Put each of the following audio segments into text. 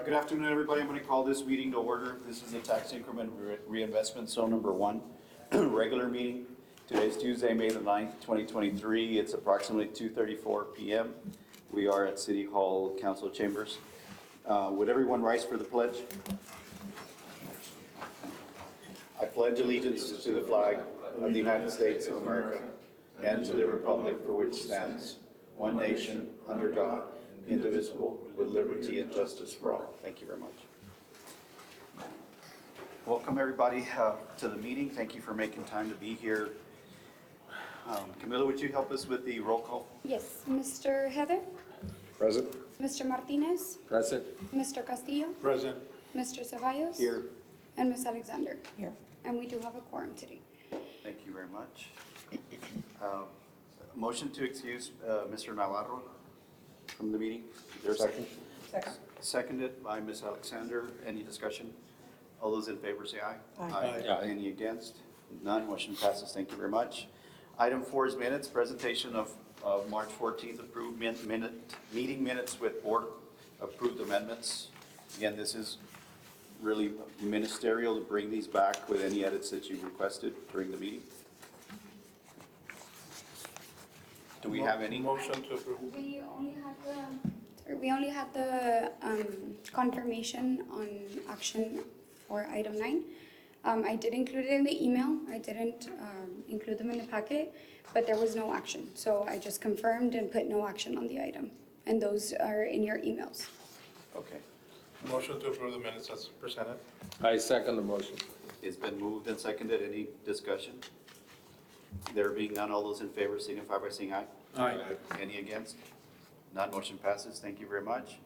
Good afternoon, everybody. I'm going to call this meeting to order. This is the Tax Increment Reinvestment Zone number 1, regular meeting. Today's Tuesday, May the 9th, 2023. It's approximately 2:34 p.m. We are at City Hall Council Chambers. Would everyone rise for the pledge? I pledge allegiance to the flag of the United States of America and to the republic for which stands one nation under God, indivisible, with liberty and justice for all. Thank you very much. Welcome, everybody, to the meeting. Thank you for making time to be here. Camila, would you help us with the roll call? Yes, Mr. Heather, Present. Mr. Martinez, Present. Mr. Castillo, Present. Mr. Ceballos. Here. And Ms. Alexander. Here. And we do have a quorum today. Thank you very much. Motion to excuse Mr. Navarro from the meeting. Is there a second? Second. Seconded by Ms. Alexander. Any discussion? All those in favor say aye. Aye. Any against? None. Motion passes. Thank you very much. Item 4 is minutes. Presentation of March 14th approved meeting minutes with board approved amendments. Again, this is really ministerial to bring these back with any edits that you requested during the meeting. Do we have any? Motion to approve. We only had the confirmation on action for item 9. I did include it in the email. I didn't include them in the packet, but there was no action. So I just confirmed and put no action on the item. And those are in your emails. Okay. Motion to approve the minutes as presented. I second the motion. It's been moved and seconded. Any discussion? There being none, all those in favor signify by saying aye. Aye. Any against? None. Motion passes. Thank you very much.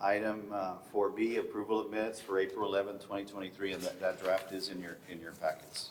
Item 4B, approval of minutes for April 11, 2023, and that draft is in your packets.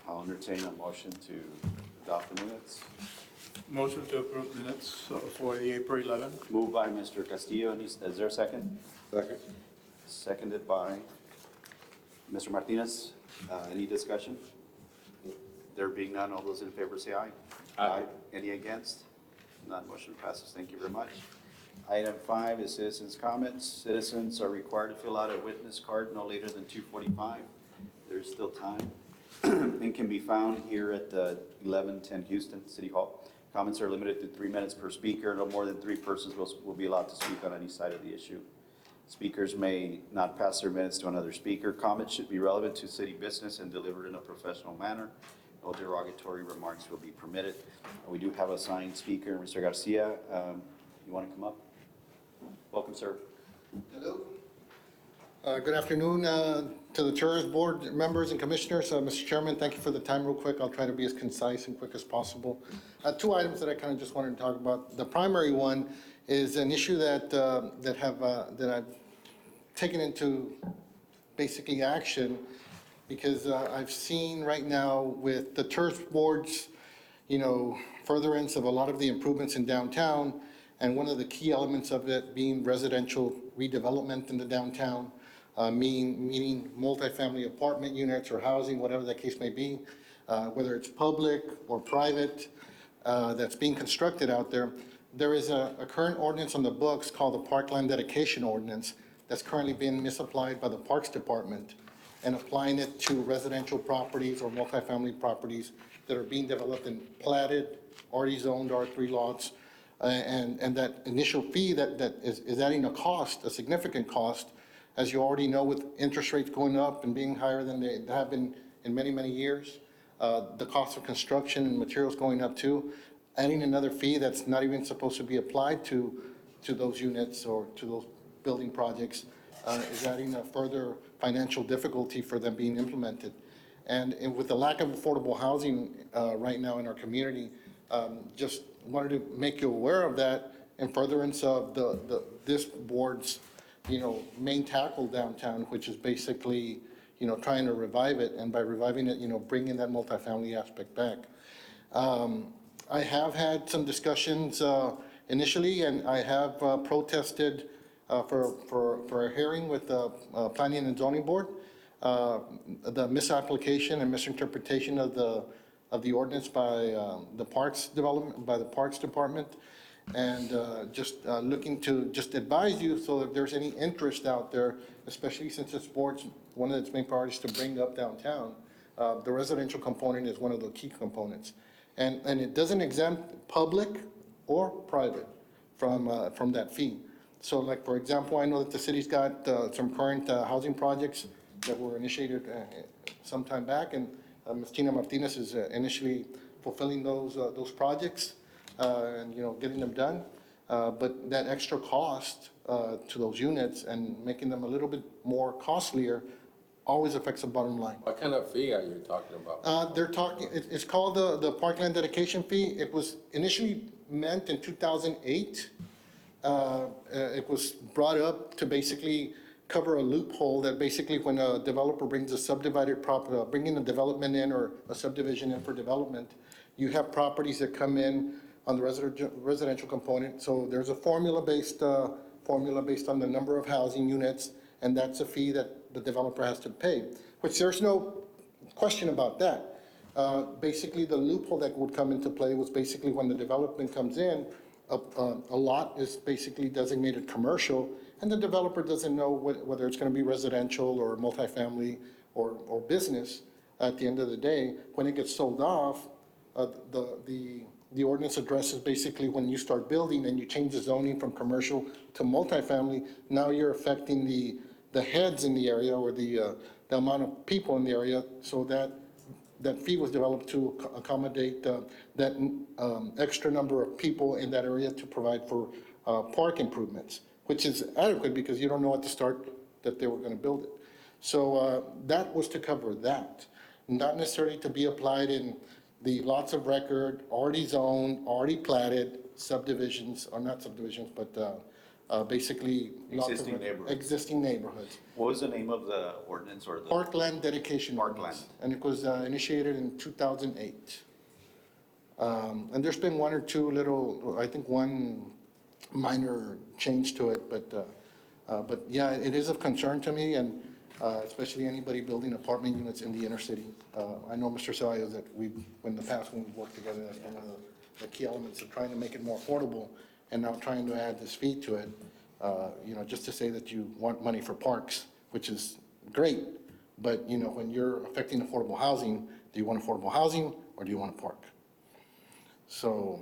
I'll entertain a motion to adopt the minutes. Motion to approve minutes for the April 11th. Moved by Mr. Castillo. Is there a second? Second. Seconded by Mr. Martinez. Any discussion? There being none, all those in favor say aye. Aye. Any against? None. Motion passes. Thank you very much. Item 5 is citizens' comments. Citizens are required to fill out a witness card no later than 2:45. There's still time. And can be found here at 1110 Houston City Hall. Comments are limited to 3 minutes per speaker. No more than 3 persons will be allowed to speak on any side of the issue. Speakers may not pass their minutes to another speaker. Comments should be relevant to city business and delivered in a professional manner. No derogatory remarks will be permitted. We do have a signed speaker, Mr. Garcia. You want to come up? Welcome, sir. Hello. Good afternoon to the Tourist Board members and commissioners. Mr. Chairman, thank you for the time. Real quick, I'll try to be as concise and quick as possible. 2 items that I kind of just wanted to talk about. The primary one is an issue that I've taken into basically action because I've seen right now with the Tourist Board's, furtherance of a lot of the improvements in downtown, and one of the key elements of it being residential redevelopment in the downtown. Meaning multifamily apartment units or housing, whatever the case may be, whether it's public or private, that's being constructed out there. There is a current ordinance on the books called the Parkland Dedication Ordinance that's currently being misapplied by the Parks Department and applying it to residential properties or multifamily properties that are being developed in platted, already zoned R3 lots. And that initial fee that is adding a significant cost. As you already know, with interest rates going up and being higher than they have been in many, many years, the cost of construction and materials going up too, adding another fee that's not even supposed to be applied to those units or to those building projects is adding a further financial difficulty for them being implemented. And with the lack of affordable housing right now in our community, Just wanted to make you aware of that in furtherance of this board's, main tackle downtown, which is basically, trying to revive it, and by reviving it, bringing that multifamily aspect back. I have had some discussions initially, and I have protested for a hearing with the Planning and Zoning Board, the misapplication and misinterpretation of the ordinance by the Parks Development, by the Parks Department, and just looking to just advise you, so if there's any interest out there, especially since this board's, one of its main priorities to bring up downtown, the residential component is one of the key components. And it doesn't exempt public or private from that fee. So like, for example, I know that the city's got some current housing projects that were initiated some time back, and Ms. Tina Martinez is initially fulfilling those projects and, getting them done. But that extra cost to those units and making them a little bit more costlier always affects the bottom line. What kind of fee are you talking about? They're talking, it's called the parkland dedication fee. It was initially meant in 2008. It was brought up to basically cover a loophole that basically when a developer brings a subdivided property, bringing a development in or a subdivision in for development, you have properties that come in on the residential component. So there's a formula based on the number of housing units, and that's a fee that the developer has to pay, which there's no question about that. Basically, the loophole that would come into play was basically when the development comes in, a lot is basically designated commercial, and the developer doesn't know whether it's going to be residential or multifamily or business. At the end of the day, when it gets sold off, the ordinance addresses basically when you start building and you change the zoning from commercial to multifamily, now you're affecting the heads in the area or the amount of people in the area, so that fee was developed to accommodate that extra number of people in that area to provide for park improvements, which is adequate because you don't know at the start that they were going to build it. So that was to cover that, not necessarily to be applied in the lots of record, already zoned, already platted subdivisions, or not subdivisions, but basically lots of Existing neighborhoods. Existing neighborhoods. What was the name of the ordinance or the? Parkland dedication. Parkland. Ordinance, and it was initiated in 2008. And there's been one or two little, I think one minor change to it, but yeah, it is of concern to me, and especially anybody building apartment units in the inner city. I know, Mr. Ceballos, that in the past when we've worked together, that's one of the key elements of trying to make it more affordable, and now trying to add this fee to it, just to say that you want money for parks, which is great, but, when you're affecting affordable housing, do you want affordable housing or do you want a park? So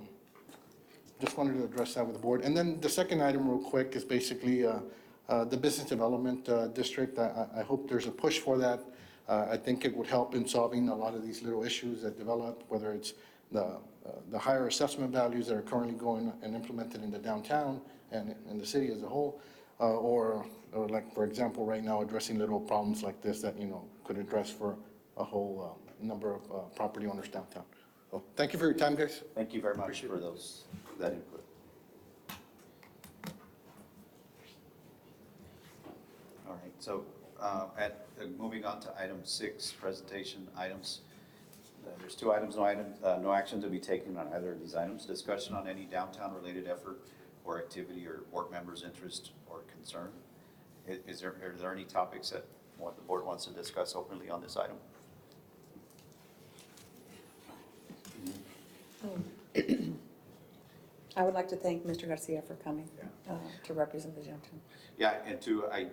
just wanted to address that with the board. And then the second item real quick is basically the business development district. I hope there's a push for that. I think it would help in solving a lot of these little issues that develop, whether it's the higher assessment values that are currently going and implemented in the downtown and in the city as a whole, or like, for example, right now addressing little problems like this that, could address for a whole number of property owners downtown. So thank you for your time, guys. Thank you very much for that input. All right, so moving on to item 6, presentation items. There's 2 items, no action to be taken on either of these items. Discussion on any downtown-related effort or activity or board members' interest or concern. Are there any topics that the board wants to discuss openly on this item? I would like to thank Mr. Garcia for coming to represent the downtown. Yeah, and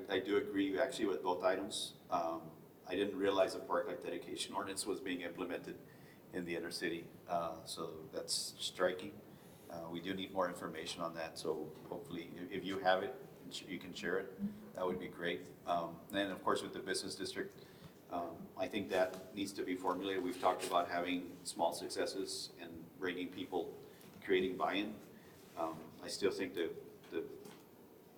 I do agree actually with both items. I didn't realize the parkland dedication ordinance was being implemented in the inner city, so that's striking. We do need more information on that, so hopefully if you have it, you can share it, that would be great. Then of course with the business district, I think that needs to be formulated. We've talked about having small successes and bringing people, creating buy-in. I still think that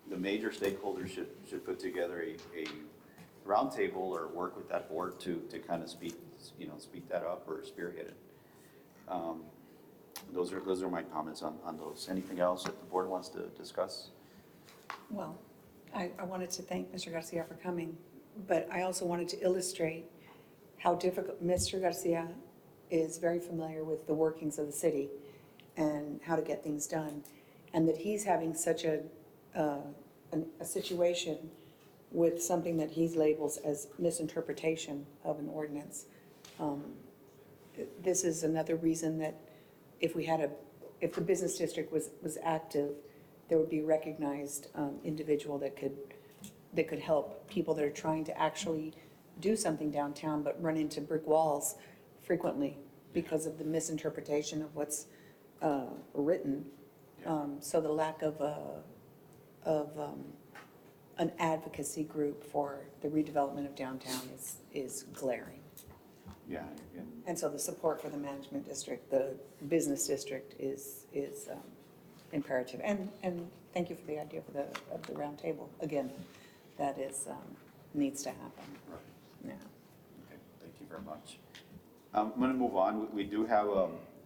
the major stakeholders should put together a roundtable or work with that board to kind of speed that up or spearhead it. those are my comments on those. Anything else that the board wants to discuss? Well, I wanted to thank Mr. Garcia for coming, but I also wanted to illustrate how difficult, Mr. Garcia is very familiar with the workings of the city and how to get things done, and that he's having such a situation with something that he labels as misinterpretation of an ordinance. This is another reason that if the business district was active, there would be recognized individual that could help people that are trying to actually do something downtown but run into brick walls frequently because of the misinterpretation of what's written. So the lack of an advocacy group for the redevelopment of downtown is glaring. Yeah. And so the support for the management district, the business district is imperative. And thank you for the idea of the round table. Again, that needs to happen. Right. Yeah. Okay, thank you very much. I'm going to move on. We do have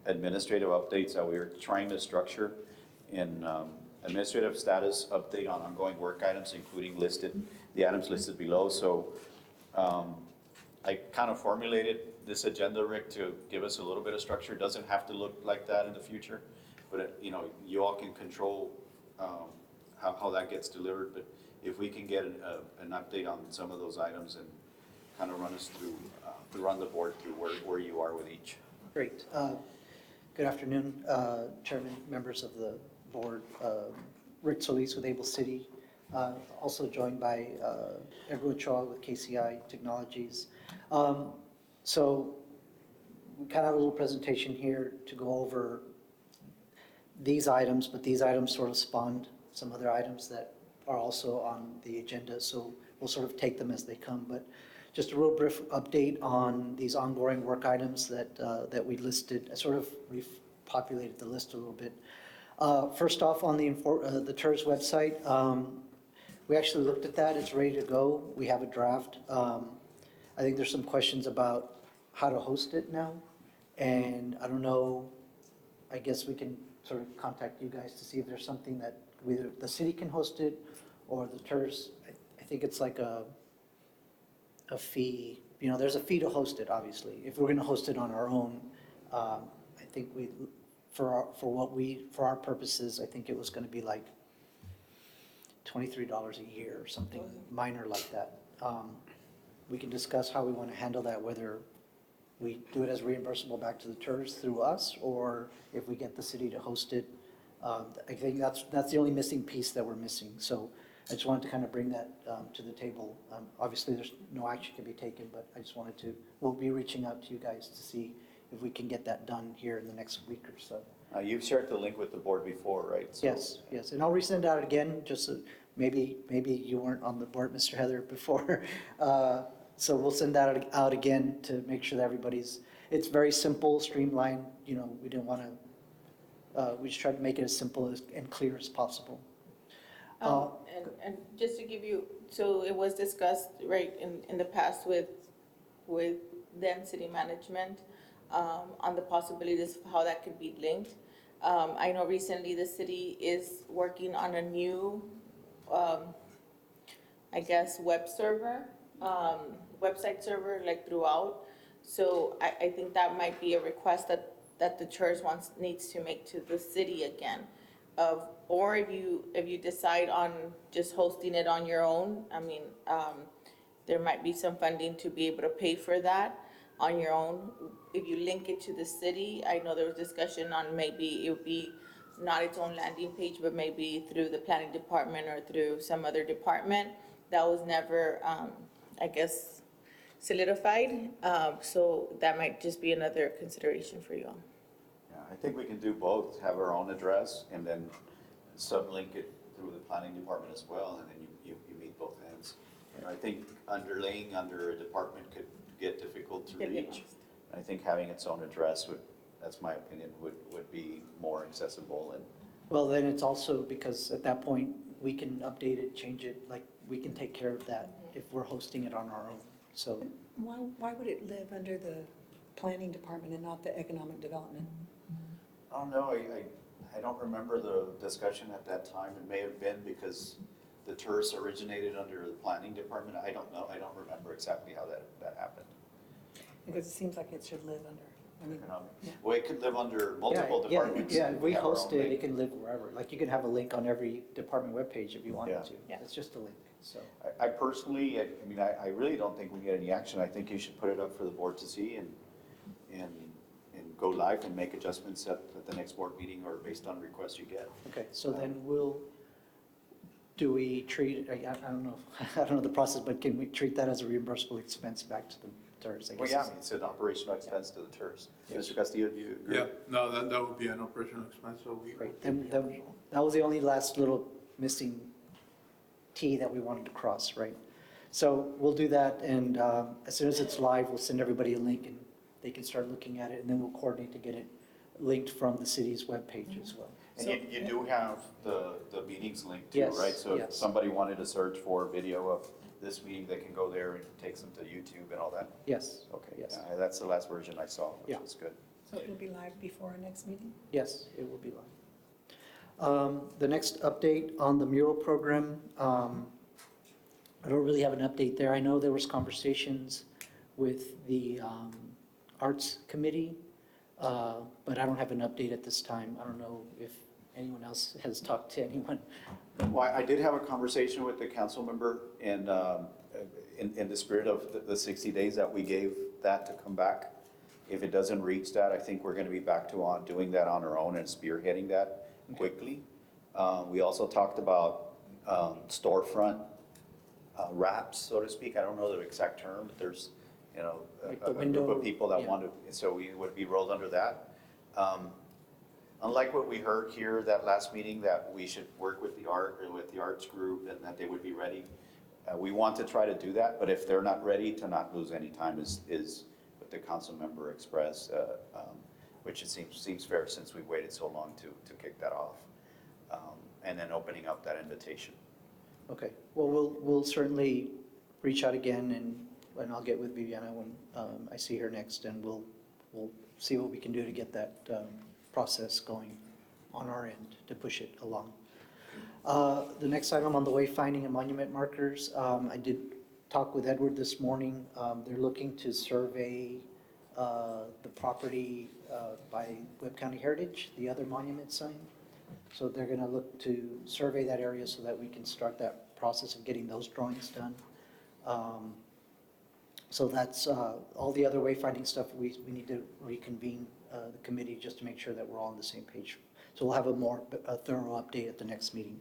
administrative updates that we're trying to structure in administrative status update on ongoing work items, including the items listed below. So I kind of formulated this agenda, Rick, to give us a little bit of structure. It doesn't have to look like that in the future, but you all can control how that gets delivered. But if we can get an update on some of those items and kind of run us through, run the board through where you are with each. Great. Good afternoon, Chairman, members of the board. Rick Solis with Able City, also joined by Edgar Ochoa with KCI Technologies. So we kind of have a little presentation here to go over these items, but these items sort of spawned some other items that are also on the agenda. So we'll sort of take them as they come, but just a real brief update on these ongoing work items that we listed. I sort of repopulated the list a little bit. First off, on the TERS website, we actually looked at that. It's ready to go. We have a draft. I think there's some questions about how to host it now, and I don't know, I guess we can sort of contact you guys to see if there's something that either the city can host it or the TERS. I think it's like a fee. There's a fee to host it, obviously. If we're going to host it on our own, I think for our purposes, I think it was going to be like $23 a year or something minor like that. We can discuss how we want to handle that, whether we do it as reimbursable back to the TERS through us, or if we get the city to host it. I think that's the only missing piece that we're missing. So I just wanted to kind of bring that to the table. Obviously, there's no action can be taken, but I just wanted we'll be reaching out to you guys to see if we can get that done here in the next week or so. You've shared the link with the board before, right? So, Yes, and I'll resend out again, just so maybe you weren't on the board, Mr. Heather, before. So we'll send that out again to make sure that it's very simple, streamlined. We didn't want to, we just tried to make it as simple and clear as possible. And just to give you, so it was discussed, right, in the past with then city management on the possibilities of how that could be linked. I know recently the city is working on a new, I guess, website server, like throughout. So I think that might be a request that the church needs to make to the city again. Or if you decide on just hosting it on your own, I mean, there might be some funding to be able to pay for that on your own. If you link it to the city, I know there was discussion on maybe it would be not its own landing page, but maybe through the planning department or through some other department. That was never, I guess, solidified. So that might just be another consideration for you all. yeah, I think we can do both, have our own address and then sublink it through the planning department as well, and then you meet both ends. I think underlaying under a department could get difficult to reach. I think having its own address that's my opinion, would be more accessible. And Well, then it's also because at that point, we can update it, change it, like we can take care of that if we're hosting it on our own. So Why would it live under the planning department and not the economic development? I don't know, I don't remember the discussion at that time. It may have been because the tourists originated under the planning department. I don't know, I don't remember exactly how that happened. Because it seems like it should live under, I mean, Economic. yeah. Well, it could live under multiple Yeah, departments. yeah, if if we have our host own it, link. it can live wherever. Like you can have a link on every department webpage if you wanted Yeah. to. Yeah. It's just a link, so. I personally, I mean, I really don't think we get any action. I think you should put it up for the board to see and go live and make adjustments at the next board meeting or based on requests you get. Okay, so then do we treat, I don't know, I don't know the process, but can we treat that as a reimbursable expense back to the tourists, I Well, guess? yeah, I mean, it's an operational expense to the tourists. Mr. Castillo, do you agree? Yeah, no, that would be an operational expense, so we. Great, then that was the only last little missing T that we wanted to cross, right? So we'll do that, and as soon as it's live, we'll send everybody a link, and they can start looking at it, and then we'll coordinate to get it linked from the city's webpage as well. And you do have the meetings linked too, Yes, right? So if yes. somebody wanted to search for a video of this meeting, they can go there and it takes them to YouTube and all that? Yes. Okay, Yes. yeah, that's the last version I saw, which Yeah. was good. So it'll be live before our next meeting? Yes, it will be live. The next update on the mural program, I don't really have an update there. I know there was conversations with the Arts Committee, but I don't have an update at this time. I don't know if anyone else has talked to anyone. Well, I did have a conversation with the council member and in the spirit of the 60 days that we gave that to come back. If it doesn't reach that, I think we're going to be back to doing that on our own and spearheading that quickly. We also talked about storefront wraps, so to speak. I don't know the exact term, but there's, you know, Like a the group window, of people that yeah. want to, so we would be rolled under that. Unlike what we heard here that last meeting, that we should work with the arts group and that they would be ready. We want to try to do that, but if they're not ready, to not lose any time is what the council member expressed, which it seems fair since we waited so long to kick that off. And then opening up that invitation. Okay, well, we'll certainly reach out again, and I'll get with Viviana when I see her next, and we'll see what we can do to get that process going on our end to push it along. The next item on the wayfinding and monument markers, I did talk with Edward this morning. They're looking to survey the property by Webb County Heritage, the other monument sign. So they're going to look to survey that area so that we can start that process of getting those drawings done. So that's all the other wayfinding stuff. We need to reconvene the committee just to make sure that we're all on the same page. So we'll have a thorough update at the next meeting.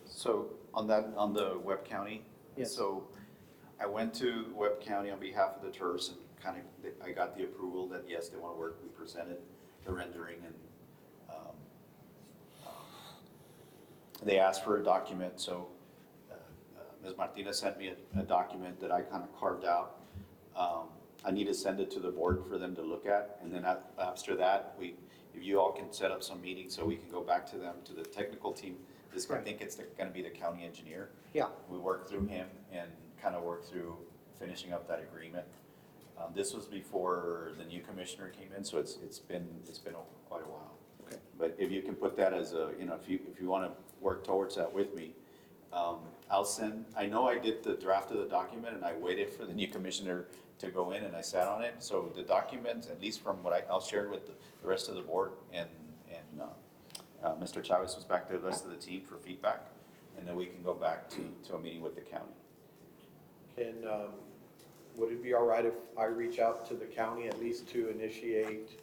So on the Webb County. Yes. So I went to Webb County on behalf of the tourists and I got the approval that yes, they want to work. We presented the rendering and they asked for a document. So Ms. Martinez sent me a document that I kind of carved out. I need to send it to the board for them to look at. And then after that, if you all can set up some meetings so we can go back to them, to the technical team. I think it's going to be the county engineer. Yeah. We work through him and kind of work through finishing up that agreement. This was before the new commissioner came in, so it's been quite a while. Okay. But if you can put that as a, you know, if you want to work towards that with me, I'll send, I know I did the draft of the document and I waited for the new commissioner to go in and I sat on it. So the document, at least from what I'll share with the rest of the board and Mr. Chavez was back to the rest of the team for feedback. And then we can go back to a meeting with the county. Would it be all right if I reach out to the county at least to initiate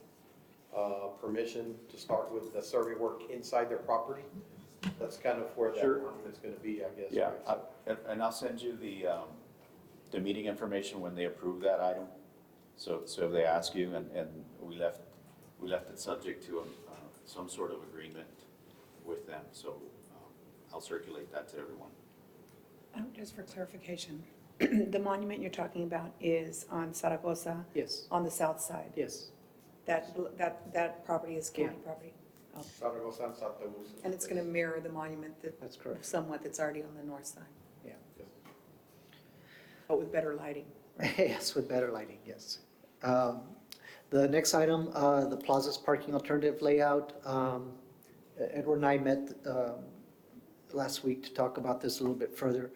permission to start with the survey work inside their property? That's kind of where that Sure. monument's going to be, I guess. Yeah, right? and I'll send you the meeting information when they approve that item. So if they ask you, and we left it subject to some sort of agreement with them. So I'll circulate that to everyone. Just for clarification, the monument you're talking about is on Zaragoza, Yes, on the south side. yes. That property is county property. Oh. Zaragoza and Santa Luz. And it's going to mirror the monument That's correct. somewhat that's already on the north side, Yeah. but with better lighting. Yes, with better lighting, yes. The next item, the Plaza's parking alternative layout. Edward and I met last week to talk about this a little bit further.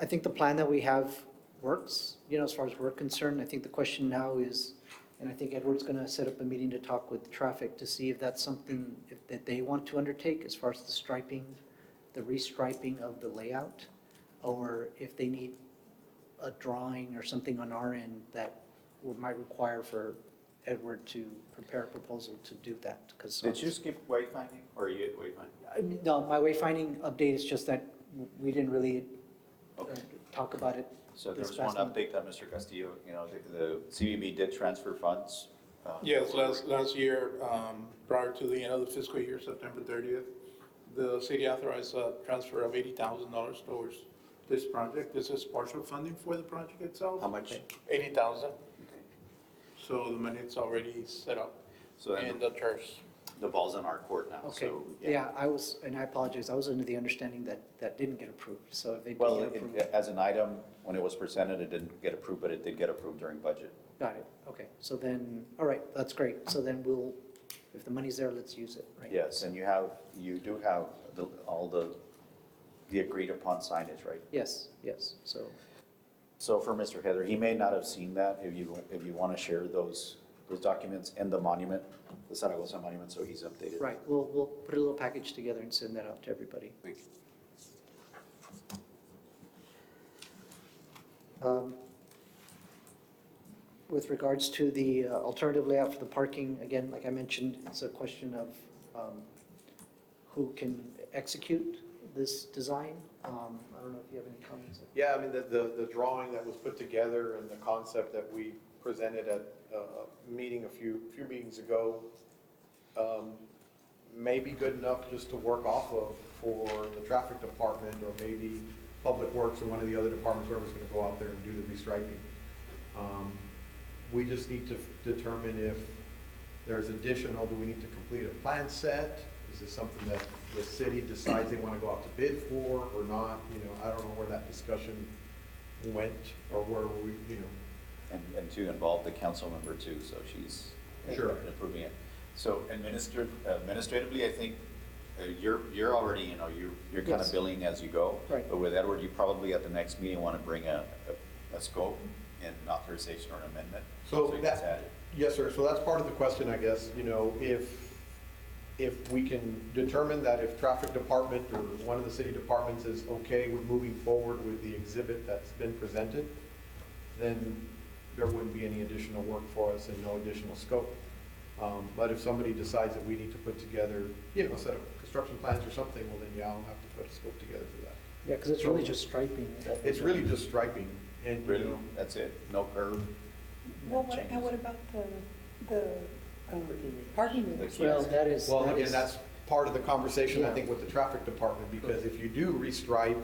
I think the plan that we have works, as far as we're concerned. I think the question now is, and I think Edward's going to set up a meeting to talk with traffic to see if that's something that they want to undertake as far as the striping, the restriping of the layout, or if they need a drawing or something on our end that might require for Edward to prepare a proposal to do that. Because Did you skip wayfinding, or are you at wayfinding? no, my wayfinding update is just that we didn't really talk about it. So there this was one past month. update that Mr. Castillo, the CBB did transfer funds. Yes, last year, prior to the end of the fiscal year, September 30th, the city authorized a transfer of $80,000 towards this project. This is partial funding for the project itself. How much? 80,000. So the money is already set up So then in the TERS. the ball's in our court now, Okay, so. yeah, and I apologize, I was under the understanding that that didn't get approved, so if they did Well, get approved. as an item, when it was presented, it didn't get approved, but it did get approved during budget. Got it, okay, so then, all right, that's great, so then we'll, if the money's there, let's use it, right? Yes, and you do have all the agreed upon signage, right? Yes, so, So for Mr. Heather, he may not have seen that, if you want to share those documents and the monument, the Zaragoza monument, so he's updated. right, we'll put a little package together and send that out to everybody. With regards to the alternative layout for the parking, again, like I mentioned, it's a question of who can execute this design. I don't know if you have any comments. Yeah, I mean, the drawing that was put together and the concept that we presented at a meeting a few meetings ago may be good enough just to work off of for the traffic department, or maybe Public Works or one of the other departments, whoever's gonna go out there and do the restriping. We just need to determine if there's additional, do we need to complete a plan set? Is this something that the city decides they want to go out to bid for or not? I don't know where that discussion went, or where we, And to involve the council member too, so she's Sure. approving it. So administratively, I think you're already, you're kind Yes. of billing as you go. Right. But with Edward, you probably at the next meeting want to bring a scope and authorization or an amendment. So you can that- add it. Yes, sir. So that's part of the question, I guess, if we can determine that if traffic department or one of the city departments is okay with moving forward with the exhibit that's been presented, then there wouldn't be any additional work for us and no additional scope. But if somebody decides that we need to put together, a set of construction plans or something, well, then yeah, I'll have to put a scope together for that. Yeah, because it's really just striping. It's really just striping and, Really, that's it, no curve. Well, changes. what about the parking meters? Well, that is. well, that again, is- that's part of the conversation, I Yeah. think, with the traffic department, because if you do restripe,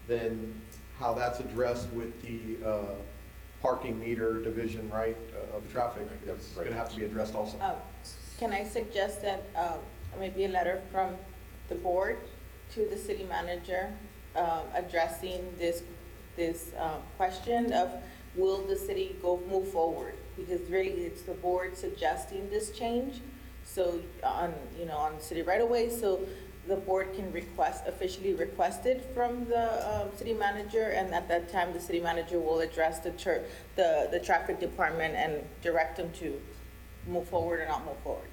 then how that's addressed with the parking meter division, right, of traffic, it's gonna have to be addressed also. Can I suggest that maybe a letter from the board to the city manager addressing this question of will the city move forward? Because really it's the board suggesting this change. So on city right away, so the board can officially request it from the city manager, and at that time, the city manager will address the traffic department and direct them to move forward or not move forward.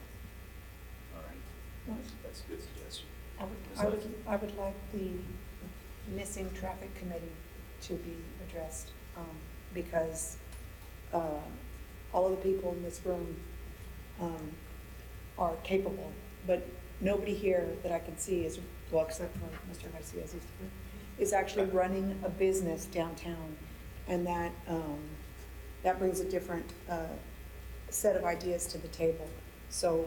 All right, that's a good suggestion. I would like the missing traffic committee to be addressed, because all of the people in this room are capable, but nobody here that I can see is, well, except for Mr. Garcia, is actually running a business downtown, and that brings a different set of ideas to the table. So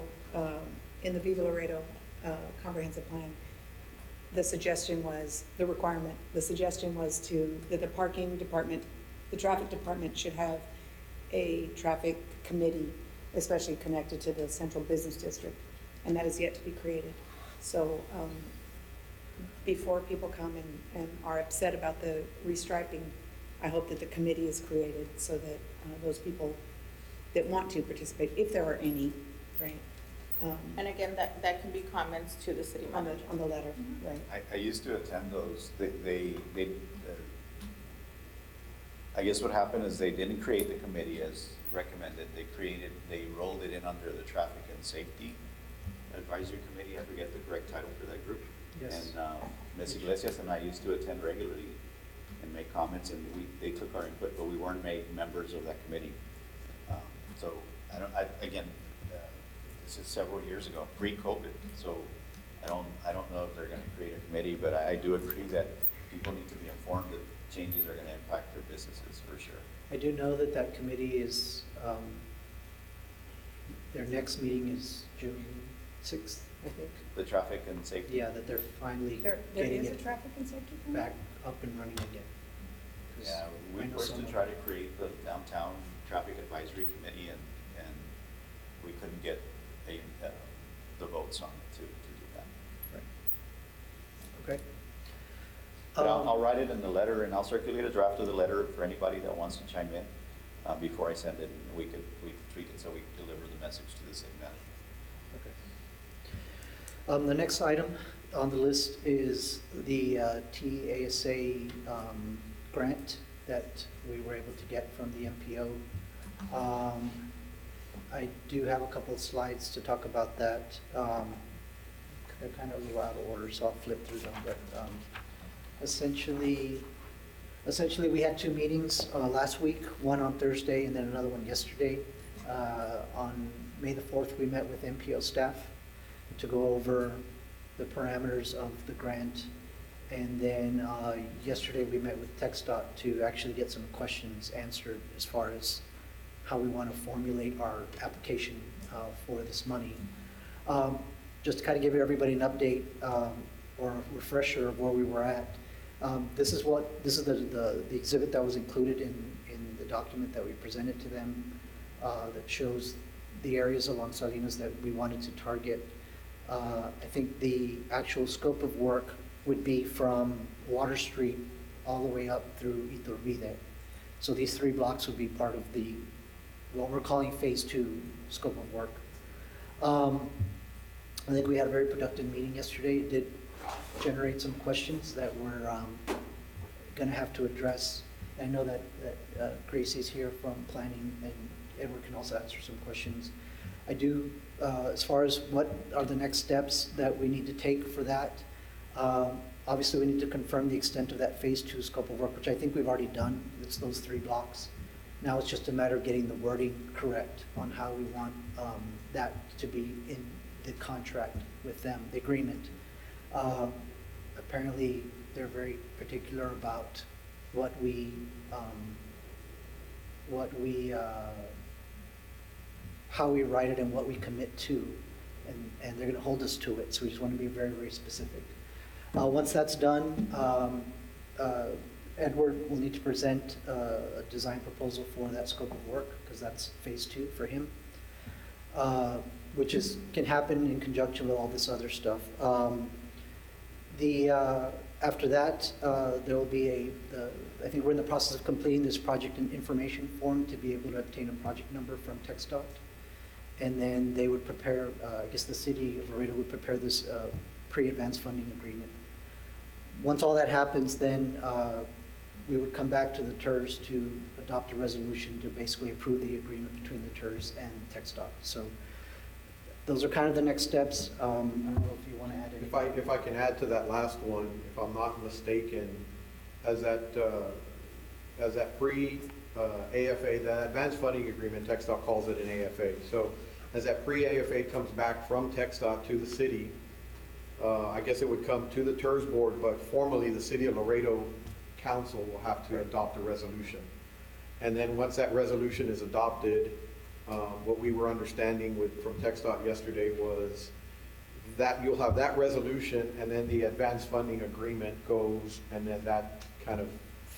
in the Viva Laredo comprehensive plan, the suggestion was that the parking department, the traffic department should have a traffic committee, especially connected to the central business district, and that is yet to be created. So before people come and are upset about the restriping, I hope that the committee is created so that those people that want to participate, if there are any, right? And again, that can be comments to the city On manager. the letter, right? I used to attend those. I guess what happened is they didn't create the committee as recommended. They rolled it in under the Traffic and Safety Advisory Committee. I forget the correct title for that group. Yes. And Ms. Iglesias and I used to attend regularly and make comments, and they took our input, but we weren't made members of that committee. So again, this is several years ago, pre-COVID, so I don't know if they're gonna create a committee, but I do agree that people need to be informed that changes are gonna impact their businesses, for sure. I do know that that committee is, their next meeting is June 6th, I think. The Traffic and Safety. Yeah, that they're finally There getting is a it traffic and safety committee? back up and running again. 'Cause Yeah, we I know pushed to someone- try to create the Downtown Traffic Advisory Committee, and we couldn't get the votes on it to do that. Right. Okay. But I'll write it in the letter, and I'll circulate a draft of the letter for anybody that wants to chime in before I send it. And we could tweak it so we can deliver the message to the city manager. Okay. The next item on the list is the TASA grant that we were able to get from the MPO. I do have a couple of slides to talk about that. They're kind of a little out of order, so I'll flip through them, but essentially we had two meetings last week, one on Thursday and then another one yesterday. On May the 4th, we met with MPO staff to go over the parameters of the grant. And then yesterday, we met with TxDOT to actually get some questions answered as far as how we want to formulate our application for this money. Just to kind of give everybody an update or a refresher of where we were at. This is the exhibit that was included in the document that we presented to them that shows the areas along Salinas that we wanted to target. I think the actual scope of work would be from Water Street all the way up through Iturbide. So these 3 blocks would be part of what we're calling Phase 2 scope of work. I think we had a very productive meeting yesterday. It did generate some questions that we're going to have to address. I know that Gracie's here from planning, and Edward can also answer some questions. I do, as far as what are the next steps that we need to take for that, obviously we need to confirm the extent of that Phase 2 scope of work, which I think we've already done. It's those 3 blocks. Now it's just a matter of getting the wording correct on how we want that to be in the contract with them, the agreement. Apparently, they're very particular about how we write it and what we commit to, and they're going to hold us to it. So we just want to be very, very specific. Once that's done, Edward will need to present a design proposal for that scope of work, because that's Phase 2 for him, which can happen in conjunction with all this other stuff. After that, there will be I think we're in the process of completing this project and information form to be able to obtain a project number from TxDOT. And then they would prepare, I guess the city of Laredo would prepare this pre-advanced funding agreement. Once all that happens, then we would come back to the TERS to adopt a resolution to basically approve the agreement between the TERS and TxDOT. So those are kind of the next steps. I don't know if you want to add anything. If I can add to that last one, if I'm not mistaken, as that pre-AFA, that advanced funding agreement, TxDOT calls it an AFA. So as that pre-AFA comes back from TxDOT to the city, I guess it would come to the TERS board, but formally the City of Laredo Council will have to adopt a resolution. And then once that resolution is adopted, what we were understanding from TxDOT yesterday was that you'll have that resolution, and then the advanced funding agreement goes, and then that kind of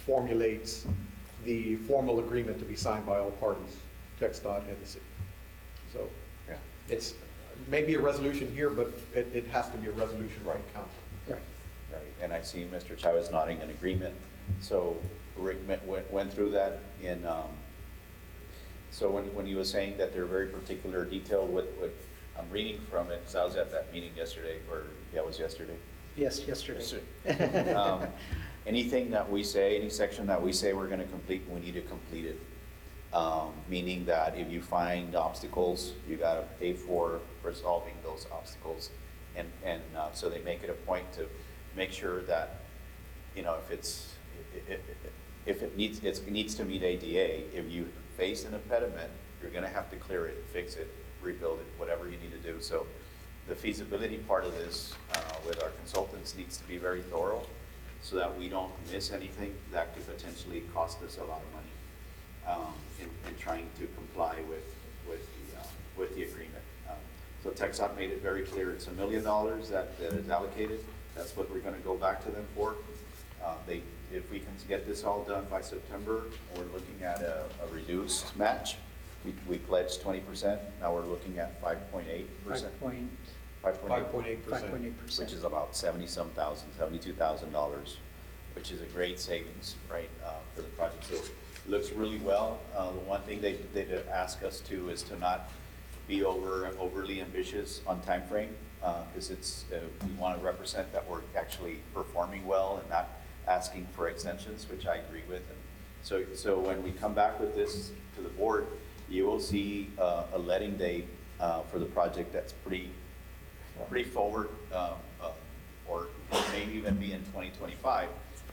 formulates the formal agreement to be signed by all parties, TxDOT and the city. So yeah, it's maybe a resolution here, but it has to be a resolution from council. Right. Right, and I see Mr. Chavez nodding in agreement. So Rick went through that So when you were saying that they're very particular detail, what I'm reading from it, because I was at that meeting yesterday, or, yeah, it was yesterday. Yes, yesterday. Anything that we say, any section that we say we're gonna complete, we need to complete it. Meaning that if you find obstacles, you gotta pay for solving those obstacles. And so they make it a point to make sure that, you know, if it needs to meet ADA, if you face an impediment, you're gonna have to clear it, fix it, rebuild it, whatever you need to do. So the feasibility part of this with our consultants needs to be very thorough so that we don't miss anything that could potentially cost us a lot of money in trying to comply with the agreement. So TxDOT made it very clear it's $1 million that is allocated. That's what we're gonna go back to them for. If we can get this all done by September, we're looking at a reduced match. We pledged 20%, now we're looking at 5.8%. 5.8%. Which is about $72,000, which is a great savings, right, for the project. So it looks really well. The one thing they did ask us to is to not be overly ambitious on timeframe, because we want to represent that we're actually performing well and not asking for extensions, which I agree with. And so when we come back with this to the board, you will see a letting date for the project that's pretty forward, or maybe even be in 2025.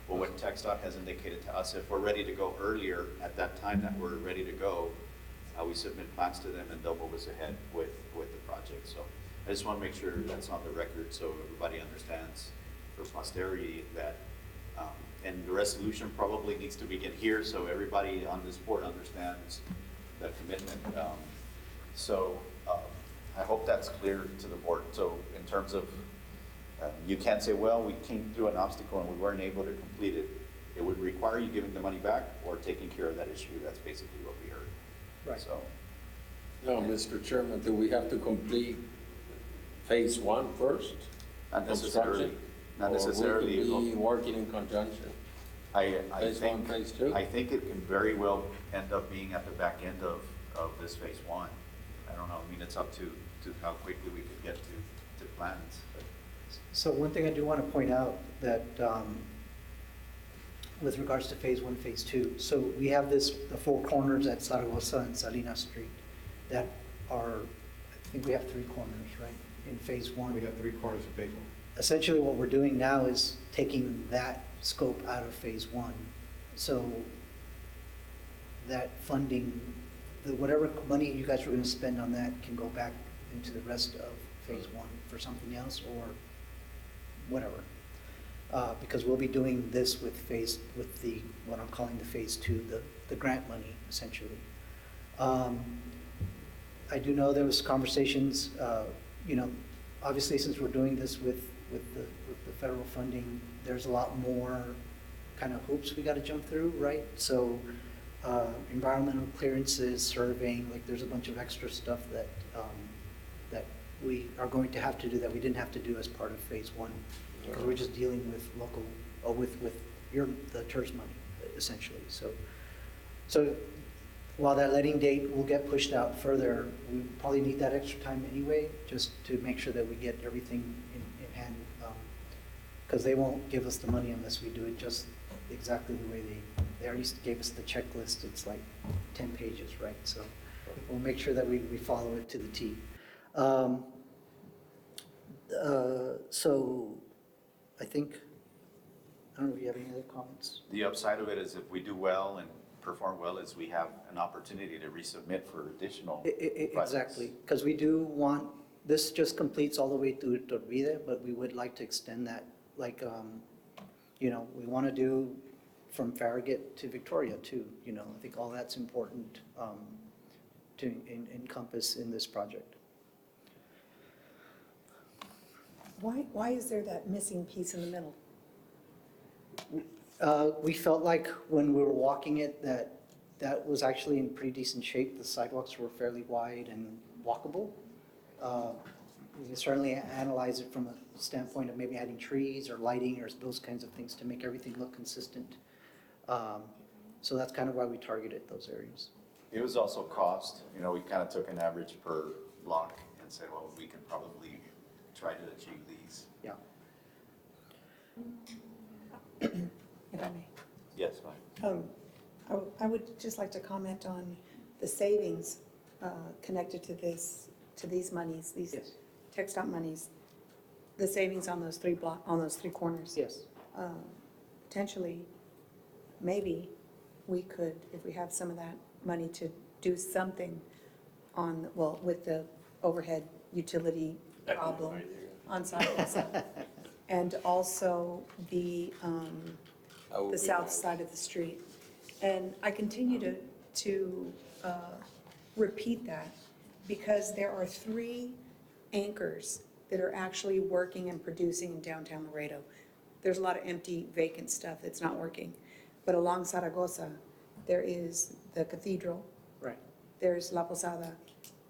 But what TxDOT has indicated to us, if we're ready to go earlier, at that time that we're ready to go, we submit plans to them and they'll move us ahead with the project. So I just want to make sure that's on the record so everybody understands for posterity that, and the resolution probably needs to begin here so everybody on this board understands the commitment. I hope that's clear to the board. So in terms of, you can't say, well, we came through an obstacle and we weren't able to complete it. It would require you giving the money back or taking care of that issue. That's basically what we heard. Right. So, No, Mr. Chairman, do we have to complete phase 1 first? not necessarily. Not necessarily. Or we could be working in conjunction? I Phase think, 1, phase 2? I think it can very well end up being at the back end of this phase 1. I don't know. I mean, it's up to how quickly we could get to plans. But. So one thing I do want to point out that with regards to phase 1, phase 2, so we have the 4 corners at Zaragoza and Salinas Street that are, I think we have 3 corners, right, in phase 1. We have 3 corners of phase 1. Essentially what we're doing now is taking that scope out of phase 1. So that funding, whatever money you guys were going to spend on that can go back into the rest of phase 1 for something else or whatever. Because we'll be doing this with what I'm calling the phase 2, the grant money, essentially. I do know there was conversations, obviously since we're doing this with the federal funding, there's a lot more kind of hoops we got to jump through, right? So environmental clearances, surveying, like there's a bunch of extra stuff that we are going to have to do that we didn't have to do as part of phase 1. Because we're just dealing with local, or with the TERS money, essentially. So while that letting date will get pushed out further, we probably need that extra time anyway, just to make sure that we get everything in hand. Because they won't give us the money unless we do it just exactly the way they already gave us the checklist. It's like 10 pages, right? So we'll make sure that we follow it to the T. So I think, I don't know if you have any other comments. The upside of it is if we do well and perform well is we have an opportunity to resubmit for additional projects. Exactly, because we do want, this just completes all the way to Iturbide, but we would like to extend that, like, we want to do from Farragut to Victoria too, I think all that's important to encompass in this project. Why is there that missing piece in the middle? We felt like when we were walking it that was actually in pretty decent shape. The sidewalks were fairly wide and walkable. We can certainly analyze it from a standpoint of maybe adding trees or lighting or those kinds of things to make everything look consistent. So that's kind of why we targeted those areas. It was also cost, we kind of took an average per block and said, well, we can probably try to achieve these. Yeah. If I may. Yes, fine. I would just like to comment on the savings connected to this, to these monies, these Yes. TechStop monies, the savings on those on those three corners. Yes. Potentially, maybe we could, if we have some of that money, to do something on, well, with the overhead utility problem on Zaragoza. And also the That would be south nice. side of the street. And I continue to repeat that because there are three anchors that are actually working and producing in downtown Laredo. There's a lot of empty, vacant stuff that's not working. But along Zaragoza, there is the cathedral, Right. there's La Posada,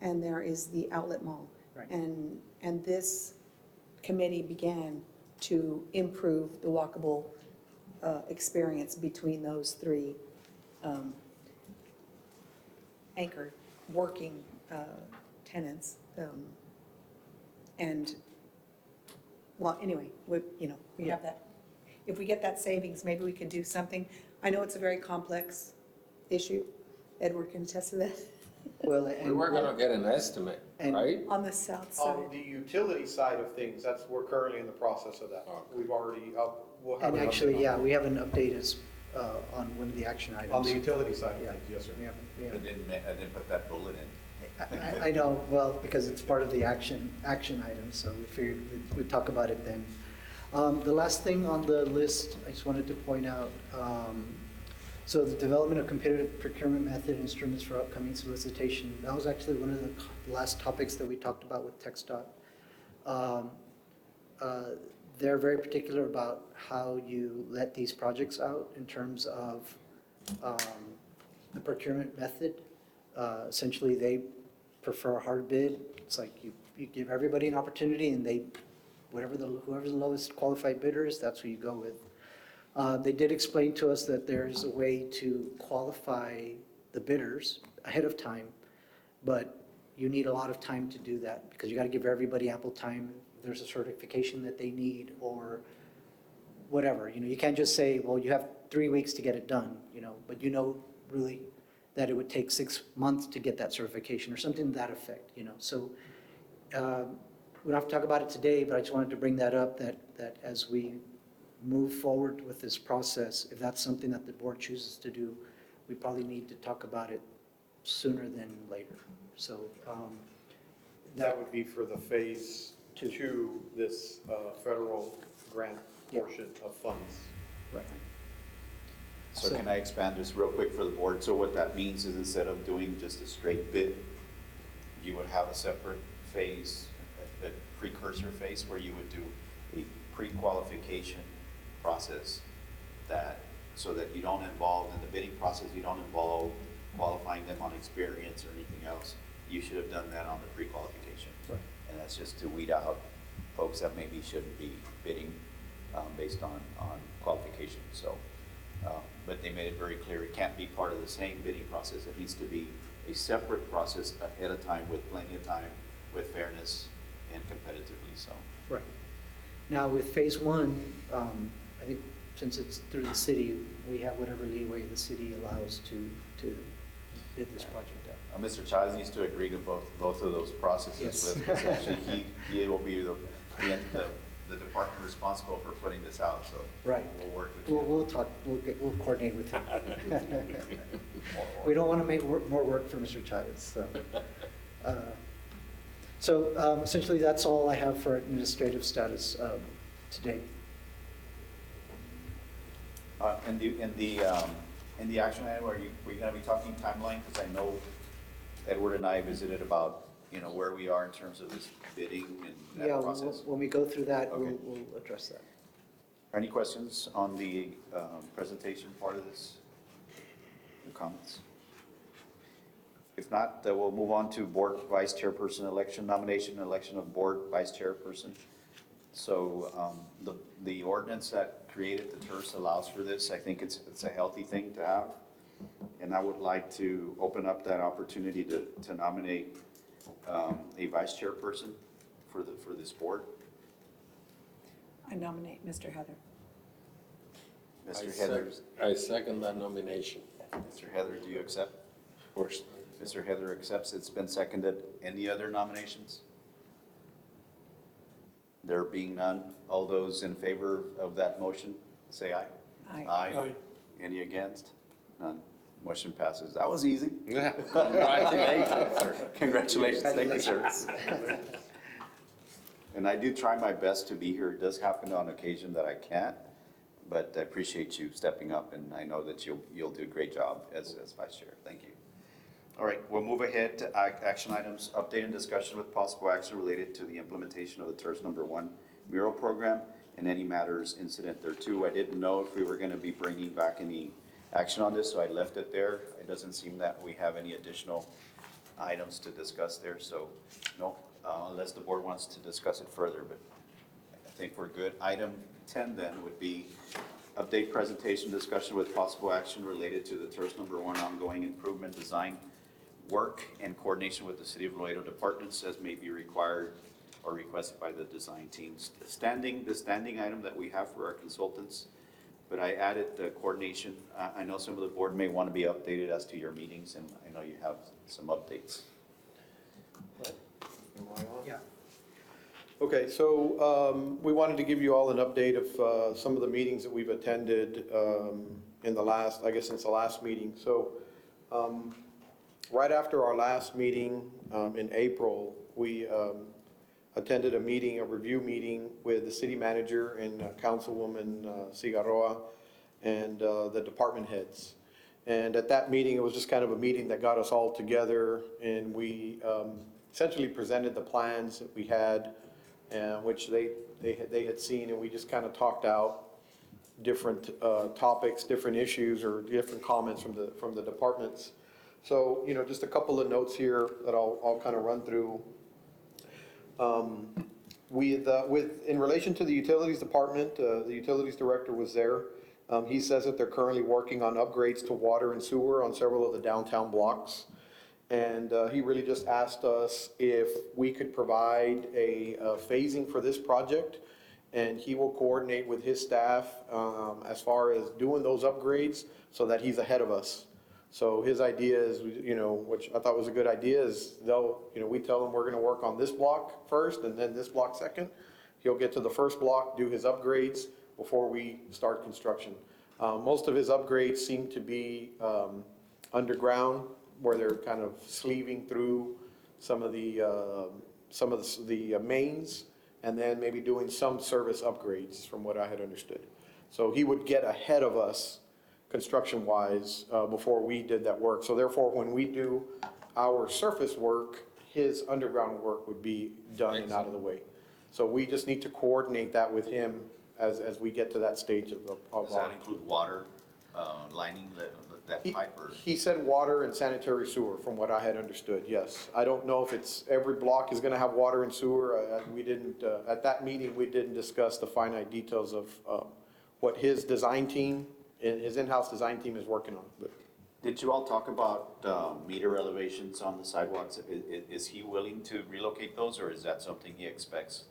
and there is the outlet mall. Right. And this committee began to improve the walkable experience between those three anchor working tenants. And, well, anyway, we have that. If we get that savings, maybe we can do something. I know it's a very complex issue. Edward can attest to that. Well, We and. were gonna get an estimate, And- right? On the south On side. the utility side of things, we're currently in the process of that. We've already, we'll have And an update actually, on yeah, that. we have an update on one of the action items. On the utility side of Yeah. things, yes, sir. We I haven't. didn't put that bullet in. I know, well, because it's part of the action item, so we figured we'd talk about it then. The last thing on the list, I just wanted to point out, so the development of competitive procurement method instruments for upcoming solicitation, that was actually one of the last topics that we talked about with TxDOT. They're very particular about how you let these projects out in terms of the procurement method. Essentially, they prefer a hard bid. It's like you give everybody an opportunity and whoever's the lowest qualified bidder is, that's who you go with. They did explain to us that there's a way to qualify the bidders ahead of time, but you need a lot of time to do that because you got to give everybody ample time. There's a certification that they need or whatever. You can't just say, well, you have 3 weeks to get it done, but really that it would take 6 months to get that certification or something to that effect, So we don't have to talk about it today, but I just wanted to bring that up, that as we move forward with this process, if that's something that the board chooses to do, we probably need to talk about it sooner than later. So That would be for the phase two, this federal grant portion of funds. right. So can I expand just real quick for the board? So what that means is instead of doing just a straight bid, you would have a separate phase, a precursor phase where you would do a pre-qualification process so that you don't involve in the bidding process, you don't involve qualifying them on experience or anything else. You should have done that on the pre-qualification. Right. And that's just to weed out folks that maybe shouldn't be bidding based on qualification. So, but they made it very clear it can't be part of the same bidding process. It needs to be a separate process ahead of time with plenty of time, with fairness and competitively. So, Right. Now, with phase one, I think since it's through the city, we have whatever leeway the city allows to bid this project out. Mr. Chávez needs to agree to both of those processes. Yes. Because actually he will be the department responsible for putting this out. So Right. we'll work with you. We'll talk, we'll coordinate with him. We don't want to make more work for Mr. Chavez, so. Essentially, that's all I have for administrative status today. In the action item, are we going to be talking timeline? Because I know Edward and I visited about, where we are in terms of this bidding and that Yeah, process. when we go through that, Okay. we'll address that. Any questions on the presentation part of this? Any comments? If not, we'll move on to board vice chairperson election nomination, election of board vice chairperson. So the ordinance that created the TERS allows for this. I think it's a healthy thing to have. And I would like to open up that opportunity to nominate a vice chairperson for this board. I nominate Mr. Heather. Mr. Heather, I second that nomination. Mr. Heather, do you accept? Of course. Mr. Heather accepts. It's been seconded. Any other nominations? There being none, all those in favor of that motion, say aye. Aye. Aye. Any against? None. Motion passes. That was easy. Congratulations, sir. Congratulations. Thank you, sir. And I do try my best to be here. It does happen on occasion that I can't, but I appreciate you stepping up, and I know that you'll do a great job as vice chair. Thank you. All right, we'll move ahead to action items, update and discussion with possible action related to the implementation of the TERS #1 mural program and any matters incident thereto. I didn't know if we were gonna be bringing back any action on this, so I left it there. It doesn't seem that we have any additional items to discuss there, so no, unless the board wants to discuss it further, but I think we're good. Item 10 then would be update presentation discussion with possible action related to the TERS #1 ongoing improvement design work and coordination with the City of Laredo departments as may be required or requested by the design teams. The standing item that we have for our consultants, but I added the coordination. I know some of the board may want to be updated as to your meetings, and I know you have some updates. Yeah. Okay, so we wanted to give you all an update of some of the meetings that we've attended in the last, I guess since the last meeting. So right after our last meeting in April, we attended a meeting, a review meeting with the city manager and Councilwoman Cigarroa and the department heads. And at that meeting, it was just kind of a meeting that got us all together, and we essentially presented the plans that we had, which they had seen, and we just kind of talked out different topics, different issues, or different comments from the departments. So, just a couple of notes here that I'll kind of run through. In relation to the utilities department, the utilities director was there. He says that they're currently working on upgrades to water and sewer on several of the downtown blocks. And he really just asked us if we could provide a phasing for this project, and he will coordinate with his staff as far as doing those upgrades so that he's ahead of us. So his idea is, which I thought was a good idea, is we tell him we're gonna work on this block first and then this block second. He'll get to the first block, do his upgrades before we start construction. Most of his upgrades seem to be underground, where they're kind of sleeving through some of the mains, and then maybe doing some service upgrades from what I had understood. So he would get ahead of us construction-wise before we did that work. So therefore, when we do our surface work, his underground work would be done and out of the way. So we just need to coordinate that with him as we get to that stage of Does that include water lining that pipe, or? He said water and sanitary sewer, from what I had understood, yes. I don't know if it's, every block is gonna have water and sewer. We didn't, at that meeting, we didn't discuss the finite details of what his design team, his in-house design team is working on. But Did you all talk about meter elevations on the sidewalks? Is he willing to relocate those, or is that something he expects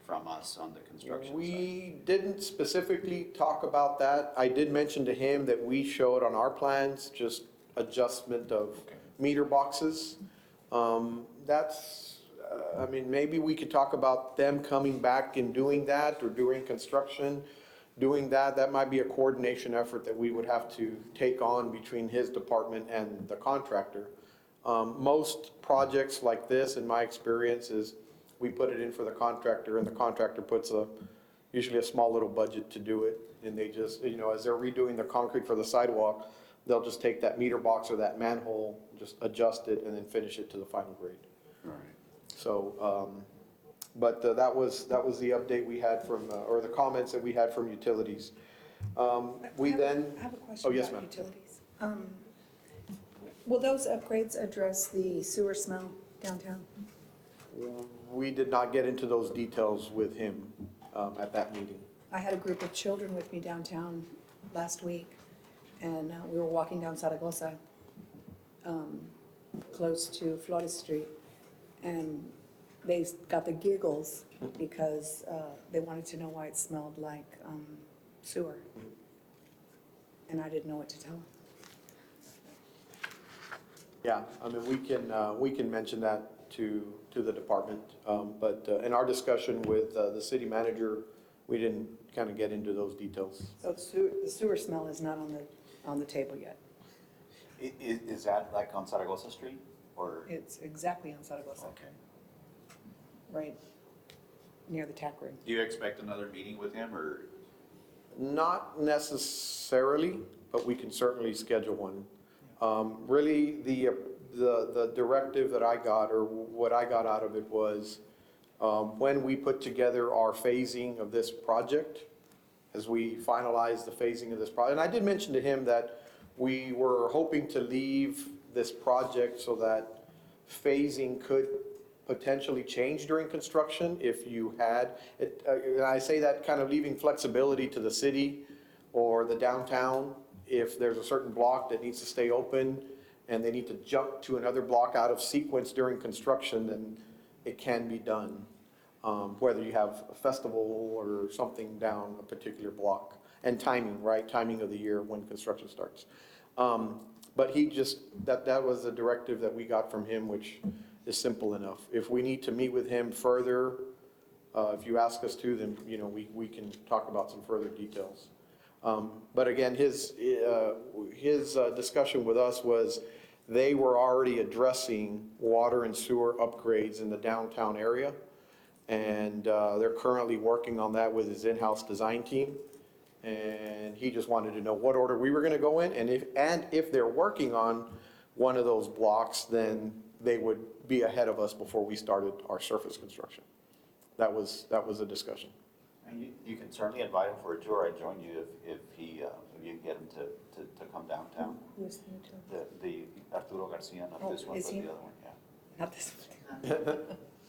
from us on the construction side? we didn't specifically talk about that. I did mention to him that we showed on our plans just adjustment of meter boxes. Maybe we could talk about them coming back and doing that, or during construction, doing that. That might be a coordination effort that we would have to take on between his department and the contractor. Most projects like this, in my experience, is we put it in for the contractor, and the contractor puts usually a small little budget to do it. And they just, as they're redoing the concrete for the sidewalk, they'll just take that meter box or that manhole, just adjust it, and then finish it to the final grade. All right. So, that was the update we had from, or the comments that we had from utilities. We then. I have a question Oh, yes, about ma'am. utilities. Will those upgrades address the sewer smell downtown? We did not get into those details with him at that meeting. I had a group of children with me downtown last week, and we were walking down Zaragoza, close to Flores Street, and they got the giggles because they wanted to know why it smelled like sewer. And I didn't know what to tell them. Yeah, I mean, we can mention that to the department, but in our discussion with the city manager, we didn't kind of get into those details. So the sewer smell is not on the table yet. Is that like on Zaragoza Street or? It's exactly on Zaragoza, Okay. right near the tack room. Do you expect another meeting with him or? Not necessarily, but we can certainly schedule one. Really, the directive that I got, or what I got out of it was, when we put together our phasing of this project, as we finalize the phasing of this project, and I did mention to him that we were hoping to leave this project so that phasing could potentially change during construction if you had it. And I say that kind of leaving flexibility to the city or the downtown. If there's a certain block that needs to stay open and they need to jump to another block out of sequence during construction, then it can be done. Whether you have a festival or something down a particular block, and timing, right? Timing of the year when construction starts. But he just, that was a directive that we got from him, which is simple enough. If we need to meet with him further, if you ask us to, then, you know, we can talk about some further details. But again, his discussion with us was they were already addressing water and sewer upgrades in the downtown area. And they're currently working on that with his in-house design team. And he just wanted to know what order we were going to go in. And if they're working on one of those blocks, then they would be ahead of us before we started our surface construction. That was a discussion. And you can certainly invite him for a tour. I'd join you if you can get him to come downtown. Who's The Arturo Garcia, not Oh, this one, is but he? the other one, yeah. Not this one.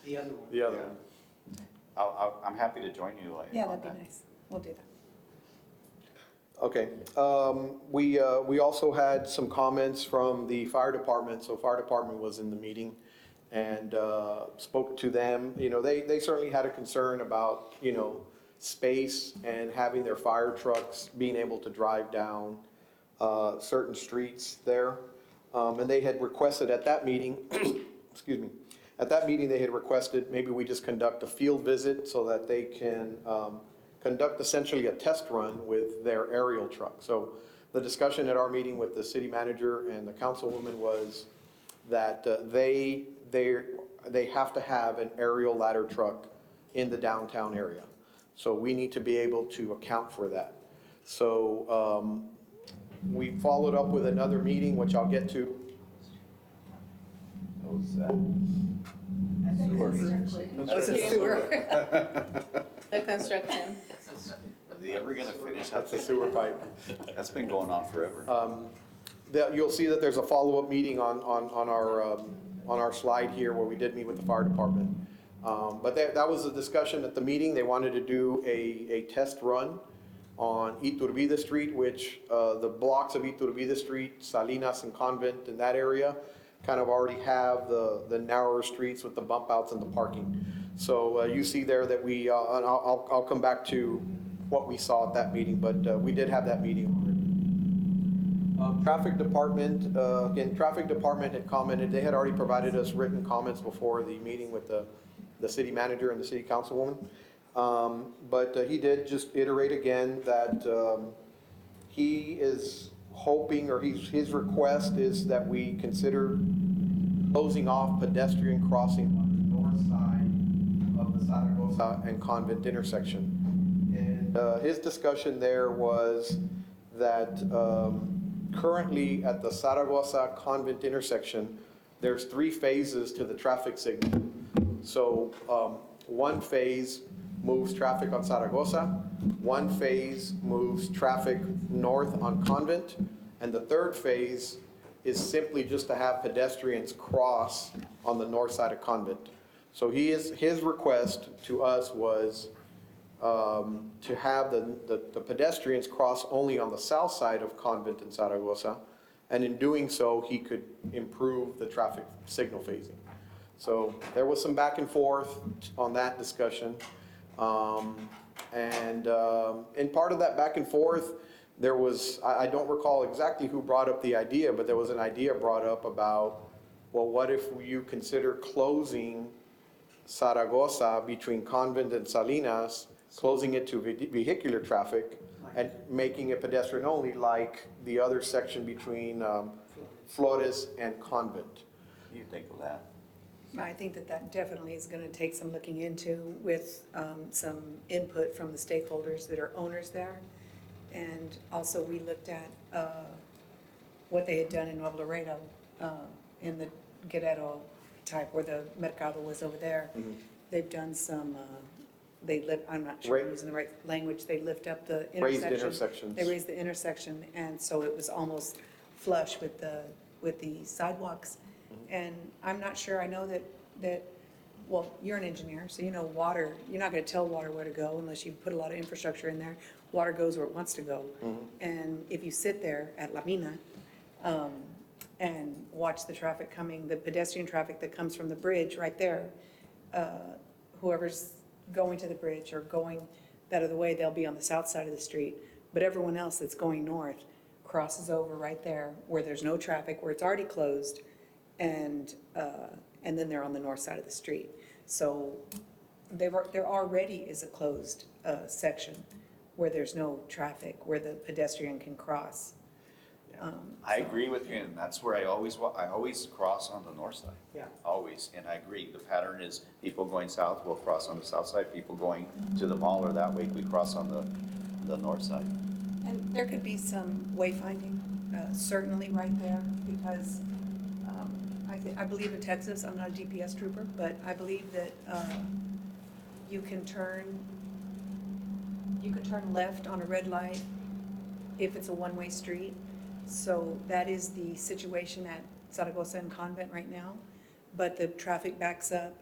The other one. The other Yeah. one. I'm happy to join you. Yeah, on that'd be that. nice. We'll do that. Okay, we also had some comments from the fire department. So fire department was in the meeting and spoke to them. You know, they certainly had a concern about, you know, space and having their fire trucks being able to drive down certain streets there. And they had requested at that meeting, excuse me, at that meeting they had requested maybe we just conduct a field visit so that they can conduct essentially a test run with their aerial truck. So the discussion at our meeting with the city manager and the councilwoman was that they have to have an aerial ladder truck in the downtown area. So we need to be able to account for that. So we followed up with another meeting, which I'll get to. That was a sewer. The construction. Are they ever gonna finish that? That's a sewer pipe. That's been going on forever. You'll see that there's a follow-up meeting on our slide here where we did meet with the fire department. But that was a discussion at the meeting. They wanted to do a test run on Iturbide Street, which the blocks of Iturbide Street, Salinas and Convent in that area kind of already have the narrower streets with the bump outs and the parking. So you see there that we, and I'll come back to what we saw at that meeting, but we did have that meeting already. Traffic department, again, traffic department had commented, they had already provided us written comments before the meeting with the city manager and the city councilwoman. But he did just iterate again that he is hoping, or his request is that we consider closing off pedestrian crossing on the north side of the Zaragoza and Convent intersection. And his discussion there was that currently at the Zaragoza Convent intersection, there's 3 phases to the traffic signal. So one phase moves traffic on Zaragoza, one phase moves traffic north on Convent, and the third phase is simply just to have pedestrians cross on the north side of Convent. So his request to us was to have the pedestrians cross only on the south side of Convent and Zaragoza. And in doing so, he could improve the traffic signal phasing. So there was some back and forth on that discussion. And part of that back and forth, there was, I don't recall exactly who brought up the idea, but there was an idea brought up about, well, what if you consider closing Zaragoza between Convent and Salinas, closing it to vehicular traffic and making it pedestrian only like the other section between Flores and Convent. What do you think of that? I think that that definitely is going to take some looking into with some input from the stakeholders that are owners there. And also we looked at what they had done in Nuevo Laredo in the Guerrero type where the Mercado was over there. Mhm. They've done some, I'm not sure I'm using the right language, they lift up the Raised intersection. intersections. They raised the intersection, and so it was almost flush with the sidewalks. And I'm not sure, I know that, well, you're an engineer, so you know water, you're not gonna tell water where to go unless you put a lot of infrastructure in there. Water goes where it wants to go. And if you sit there at La Mina, and watch the traffic coming, the pedestrian traffic that comes from the bridge right there, whoever's going to the bridge or going that other way, they'll be on the south side of the street. But everyone else that's going north crosses over right there where there's no traffic, where it's already closed, and then they're on the north side of the street. So there already is a closed section where there's no traffic, where the pedestrian can cross. I agree with you, and that's where I always cross on the north side. Yeah. Always, and I agree. The pattern is people going south will cross on the south side, people going to the mall or that way, we cross on the north side. And there could be some wayfinding, certainly right there, because I believe in Texas, I'm not a GPS trooper, but I believe that you can turn left on a red light if it's a one-way street. So that is the situation at Zaragoza and Convent right now. But the traffic backs up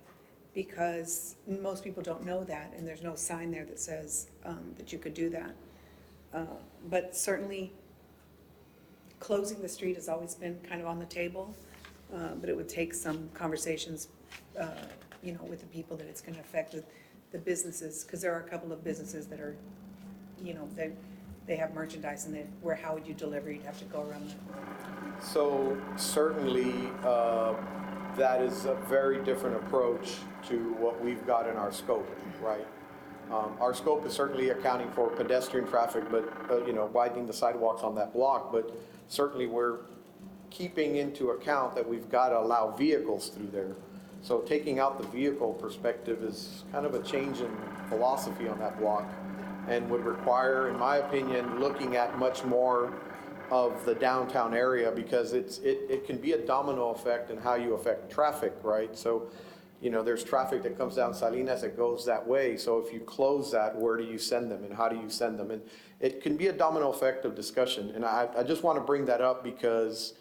because most people don't know that, and there's no sign there that says that you could do that. But certainly, closing the street has always been kind of on the table, but it would take some conversations, with the people that it's going to affect, the businesses, because there are a couple of businesses that are, they have merchandise, and how would you deliver? You'd have to go around the. So certainly, that is a very different approach to what we've got in our scope, right? Our scope is certainly accounting for pedestrian traffic, but, widening the sidewalks on that block, but certainly we're keeping into account that we've got to allow vehicles through there. So taking out the vehicle perspective is kind of a change in philosophy on that block, and would require, in my opinion, looking at much more of the downtown area, because it can be a domino effect in how you affect traffic, right? So, there's traffic that comes down Salinas that goes that way. So if you close that, where do you send them and how do you send them? And it can be a domino effect of discussion. And I just want to bring that up because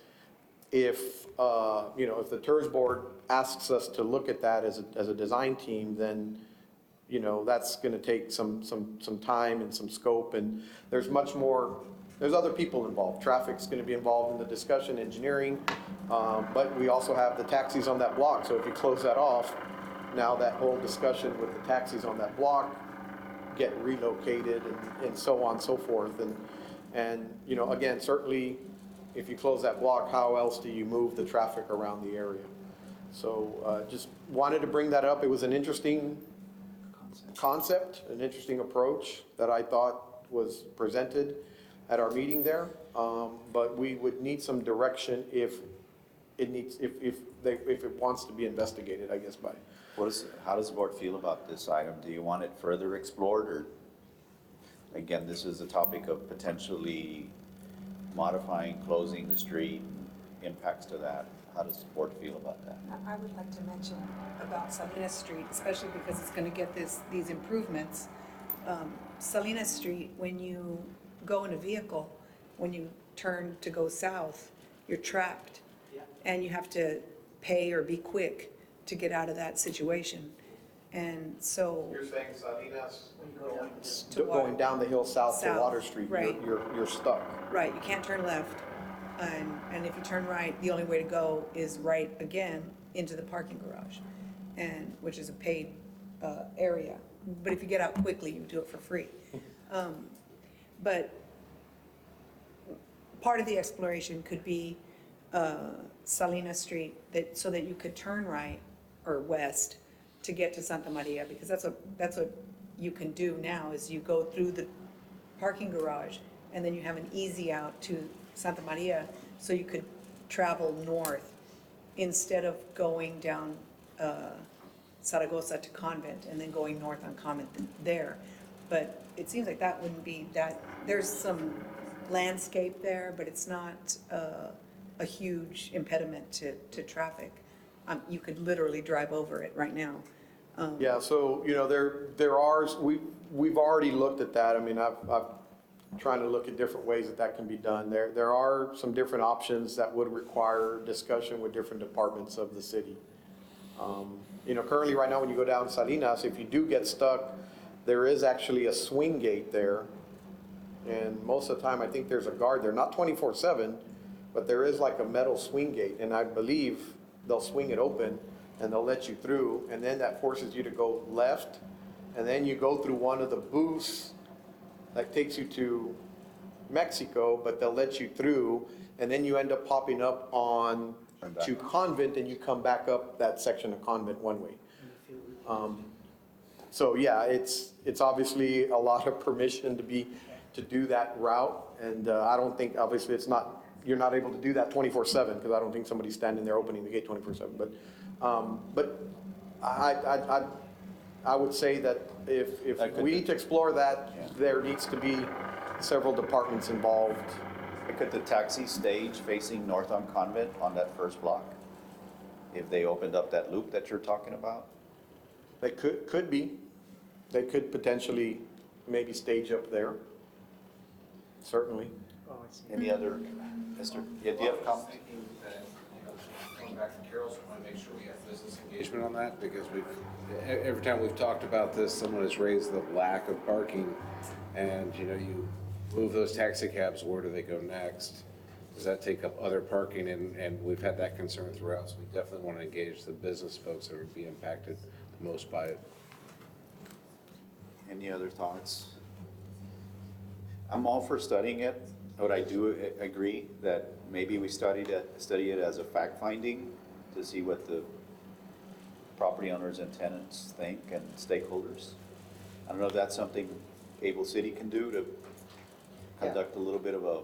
if the TERS board asks us to look at that as a design team, then that's going to take some time and some scope, and there's much more, there's other people involved. Traffic's going to be involved in the discussion, engineering, but we also have the taxis on that block. So if you close that off, now that whole discussion with the taxis on that block get relocated and so on and so forth. And again, certainly if you close that block, how else do you move the traffic around the area? So just wanted to bring that up. It was an interesting concept, an interesting approach that I thought was presented at our meeting there, but we would need some direction if it wants to be investigated, I guess, by. How does the board feel about this item? Do you want it further explored, or again, this is a topic of potentially modifying, closing the street, impacts to that? How does the board feel about that? I would like to mention about Salinas Street, especially because it's going to get these improvements. Salinas Street, when you go in a vehicle, when you turn to go south, you're trapped. And you have to pay or be quick to get out of that situation. And so, You're saying Salinas, To going down the hill south to South, Water Street, right. you're stuck. right, you can't turn left. And if you turn right, the only way to go is right again into the parking garage, and, which is a paid area. But if you get out quickly, you do it for free. But part of the exploration could be Salinas Street, so that you could turn right or west to get to Santa Maria, because that's what you can do now, is you go through the parking garage, and then you have an easy out to Santa Maria, so you could travel north instead of going down Zaragoza to Convent and then going north on Convent there. But it seems like that wouldn't be that, there's some landscape there, but it's not a huge impediment to traffic. You could literally drive over it right now. Yeah, so, there are, we've already looked at that. I mean, I've trying to look at different ways that can be done. There are some different options that would require discussion with different departments of the city. Currently, right now, when you go down Salinas, if you do get stuck, there is actually a swing gate there. And most of the time, I think there's a guard there, not 24/7, but there is like a metal swing gate. And I believe they'll swing it open and they'll let you through. And then that forces you to go left. And then you go through one of the booths that takes you to Mexico, but they'll let you through. And then you end up popping up on to Convent, and you come back up that section of Convent one way. So yeah, it's obviously a lot of permission to do that route. And I don't think, obviously, you're not able to do that 24/7, because I don't think somebody's standing there opening the gate 24/7. But I would say that if we need to explore that, there needs to be several departments involved. Could the taxi stage facing north on Convent on that first block? If they opened up that loop that you're talking about? They could be. They could potentially maybe stage up there. Certainly. Any other, Mr. Yeah, do you have a comment? Going back to Carol's, I want to make sure we have business engagement on that, because every time we've talked about this, someone has raised the lack of parking, and, you move those taxi cabs, where do they go next? Does that take up other parking? And we've had that concern throughout, so we definitely want to engage the business folks that would be impacted the most by it. Any other thoughts? I'm all for studying it, but I do agree that maybe we study it as a fact finding to see what the property owners and tenants think and stakeholders. I don't know if that's something Able City can do to conduct a little bit of a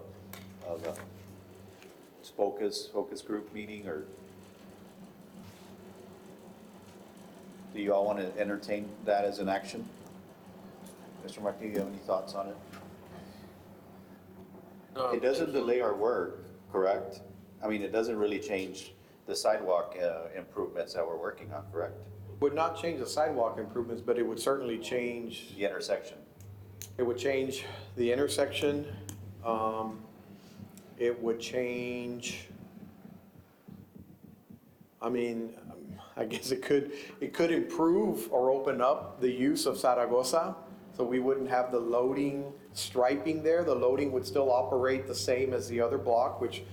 focus group meeting, or do you all want to entertain that as an action? Mr. Martin, do you have any thoughts on it? It doesn't delay our work, correct? I mean, it doesn't really change the sidewalk improvements that we're working on, correct? Would not change the sidewalk improvements, but it would certainly change. The intersection. It would change the intersection. It would change, I guess it could improve or open up the use of Zaragoza. So we wouldn't have the loading striping there. The loading would still operate the same as the other block, which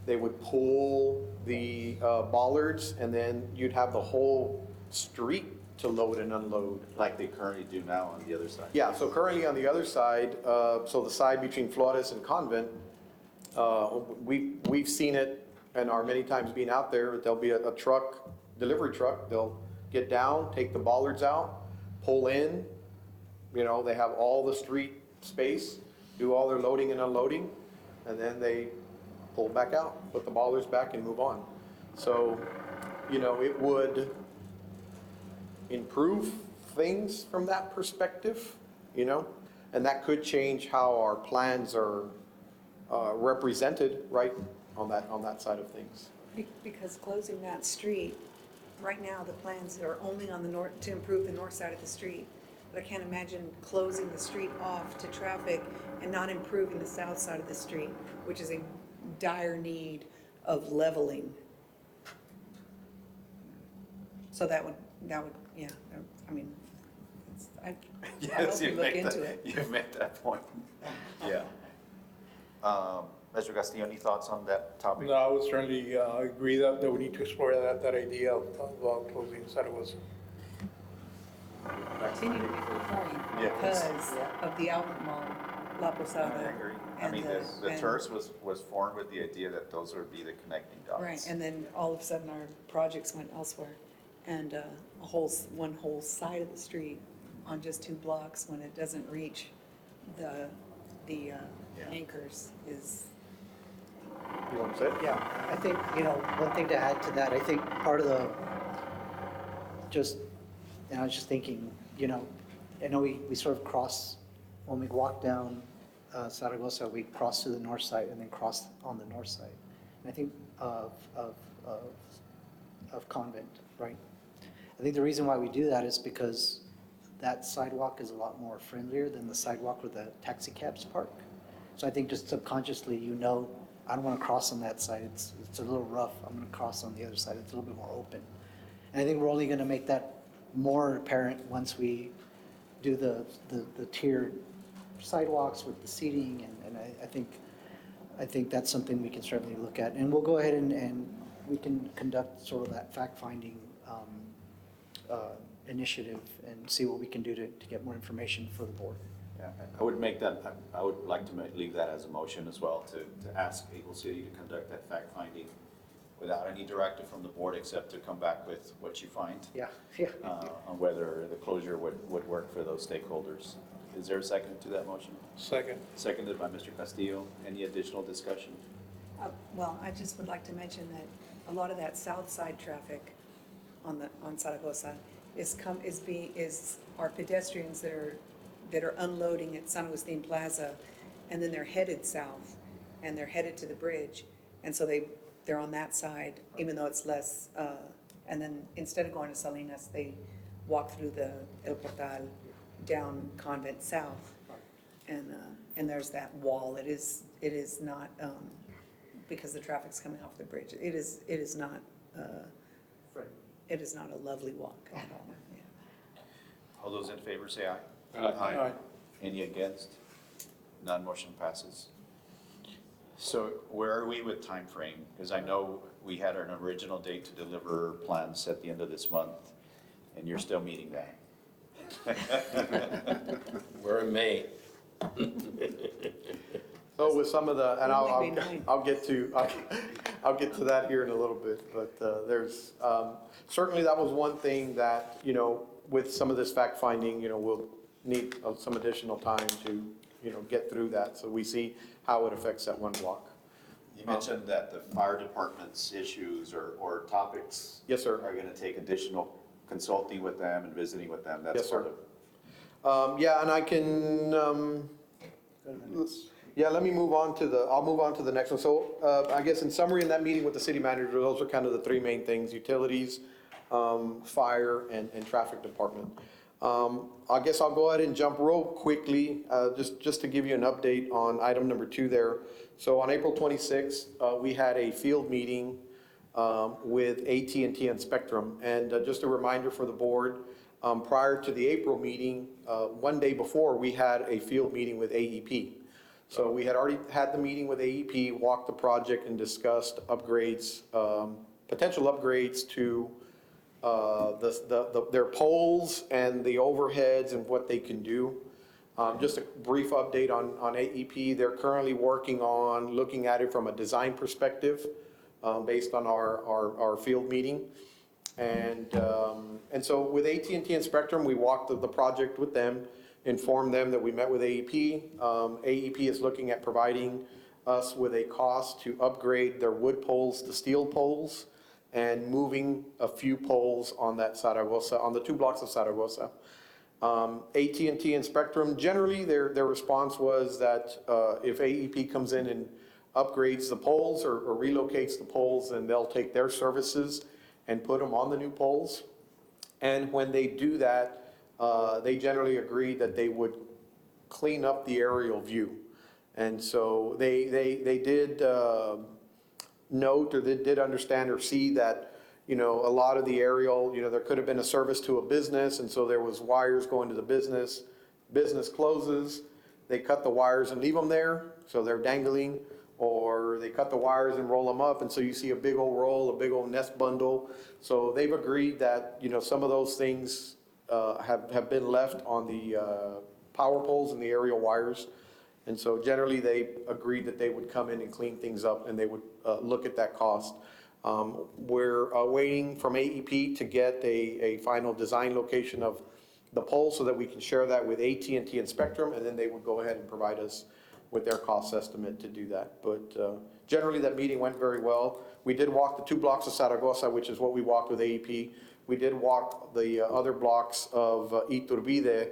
they would pull the bollards, and then you'd have the whole street to load and unload. Like they currently do now on the other side. Yeah, so currently on the other side, so the side between Flores and Convent, we've seen it and are many times being out there. There'll be a truck, delivery truck. They'll get down, take the bollards out, pull in. They have all the street space, do all their loading and unloading, and then they pull back out, put the bollards back, and move on. So, it would improve things from that perspective, and that could change how our plans are represented, right, on that side of things. Because closing that street, right now, the plans are only on the north, to improve the north side of the street. But I can't imagine closing the street off to traffic and not improving the south side of the street, which is in dire need of leveling. So that would, yeah, Yes, we you've look made into that, it. you've made that point. Yeah. Mr. Castillo, any thoughts on that topic? No, I would certainly agree that we need to explore that idea of closing Zaragoza. Continue to be referring Yeah. because of the outlet mall, La I Posada. agree. I and mean, the and- tourist was formed with the idea that those would be the connecting dots. Right, and then all of a sudden our projects went elsewhere. And one whole side of the street on just 2 blocks when it doesn't reach the anchors is, You want to say it? Yeah, I think, one thing to add to that, I think part of and I was just thinking, I know we sort of cross, when we walk down Zaragoza, we cross to the north side and then cross on the north side. And I think of Convent, right? I think the reason why we do that is because that sidewalk is a lot more friendlier than the sidewalk where the taxi cabs park. So I think just subconsciously, I don't want to cross on that side. It's a little rough. I'm going to cross on the other side. It's a little bit more open. And I think we're only going to make that more apparent once we do the tiered sidewalks with the seating. And I think that's something we can certainly look at. And we'll go ahead and we can conduct sort of that fact-finding initiative and see what we can do to get more information for the board. Yeah, I would make that, I would like to leave that as a motion as well, to ask Eagle City to conduct that fact finding without any directive from the board, except to come back with what you find. Yeah. On whether the closure would work for those stakeholders. Is there a second to that motion? Second. Seconded by Mr. Castillo. Any additional discussion? well, I just would like to mention that a lot of that south side traffic on Zaragoza are pedestrians that are unloading at San Agustin Plaza, and then they're headed south, and they're headed to the bridge, and so they're on that side, even though it's less, and then instead of going to Salinas, they walk through the El Portal down Convent South, and there's that wall. It is not, because the traffic's coming off the bridge, it is not a lovely walk at all. Yeah. All those in favor say aye. Aye. Any against? None, motion passes. So where are we with time frame? Because I know we had an original date to deliver plans at the end of this month, and you're still meeting that. We're in May. So with some of the, and Only May 9th. I'll get to that here in a little bit, but there's, certainly that was one thing that, with some of this fact finding, we'll need some additional time to, get through that, so we see how it affects that one block. You mentioned that the fire department's issues or topics. Yes, sir. Are going to take additional consulting with them and visiting with them. That's Yes, sir. part of. Yeah, and I can, yeah, let me I'll move on to the next one. So I guess in summary, in that meeting with the city manager, those are kind of the 3 main things: utilities, fire, and traffic department. I guess I'll go ahead and jump real quickly, just to give you an update on item number 2 there. So on April 26th, we had a field meeting with AT&T and Spectrum. And just a reminder for the board, prior to the April meeting, one day before, we had a field meeting with AEP. So we had already had the meeting with AEP, walked the project and discussed upgrades, potential upgrades to their poles and the overheads and what they can do. Just a brief update on AEP. They're currently working on looking at it from a design perspective, based on our field meeting. And so with AT&T and Spectrum, we walked the project with them, informed them that we met with AEP. AEP is looking at providing us with a cost to upgrade their wood poles to steel poles and moving a few poles on that Zaragoza, on the 2 blocks of Zaragoza. AT&T and Spectrum, generally their response was that if AEP comes in and upgrades the poles or relocates the poles, then they'll take their services and put them on the new poles. And when they do that, they generally agreed that they would clean up the aerial view. And so they did note, or they did understand or see that, a lot of the aerial, there could have been a service to a business, and so there was wires going to the business business closes, they cut the wires and leave them there, so they're dangling, or they cut the wires and roll them up, and so you see a big old roll, a big old nest bundle. So they've agreed that, some of those things have been left on the power poles and the aerial wires. And so generally, they agreed that they would come in and clean things up, and they would look at that cost. We're waiting from AEP to get a final design location of the pole so that we can share that with AT&T and Spectrum, and then they would go ahead and provide us with their cost estimate to do that. But generally, that meeting went very well. We did walk the 2 blocks of Zaragoza, which is what we walked with AEP. We did walk the other blocks of Iturbide.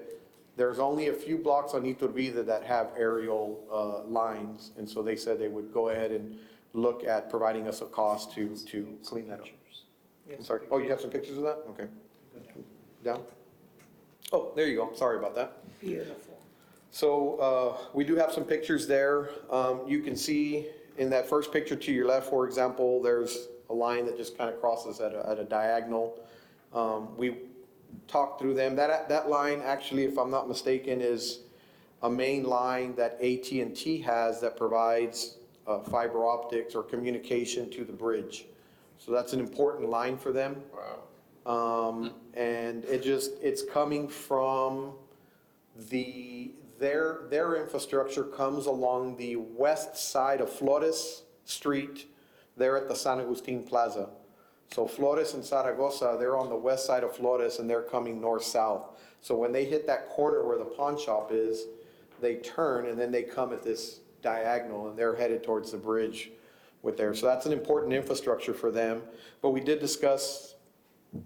There's only a few blocks on Iturbide that have aerial lines, and so they said they would go ahead and look at providing us a cost to clean that up. I'm sorry. Oh, you have some pictures of that? Okay. Down? Oh, there you go. Sorry about that. Beautiful. So we do have some pictures there. You can see in that first picture to your left, for example, there's a line that just kind of crosses at a diagonal. We talked through them. That line, actually, if I'm not mistaken, is a main line that AT&T has that provides fiber optics or communication to the bridge. So that's an important line for them. Wow. And it's coming from their infrastructure comes along the west side of Flores Street, there at the San Agustin Plaza. So Flores and Zaragoza, they're on the west side of Flores, and they're coming north-south. So when they hit that corner where the pawn shop is, they turn, and then they come at this diagonal, and they're headed towards the bridge with there. So that's an important infrastructure for them. But we did discuss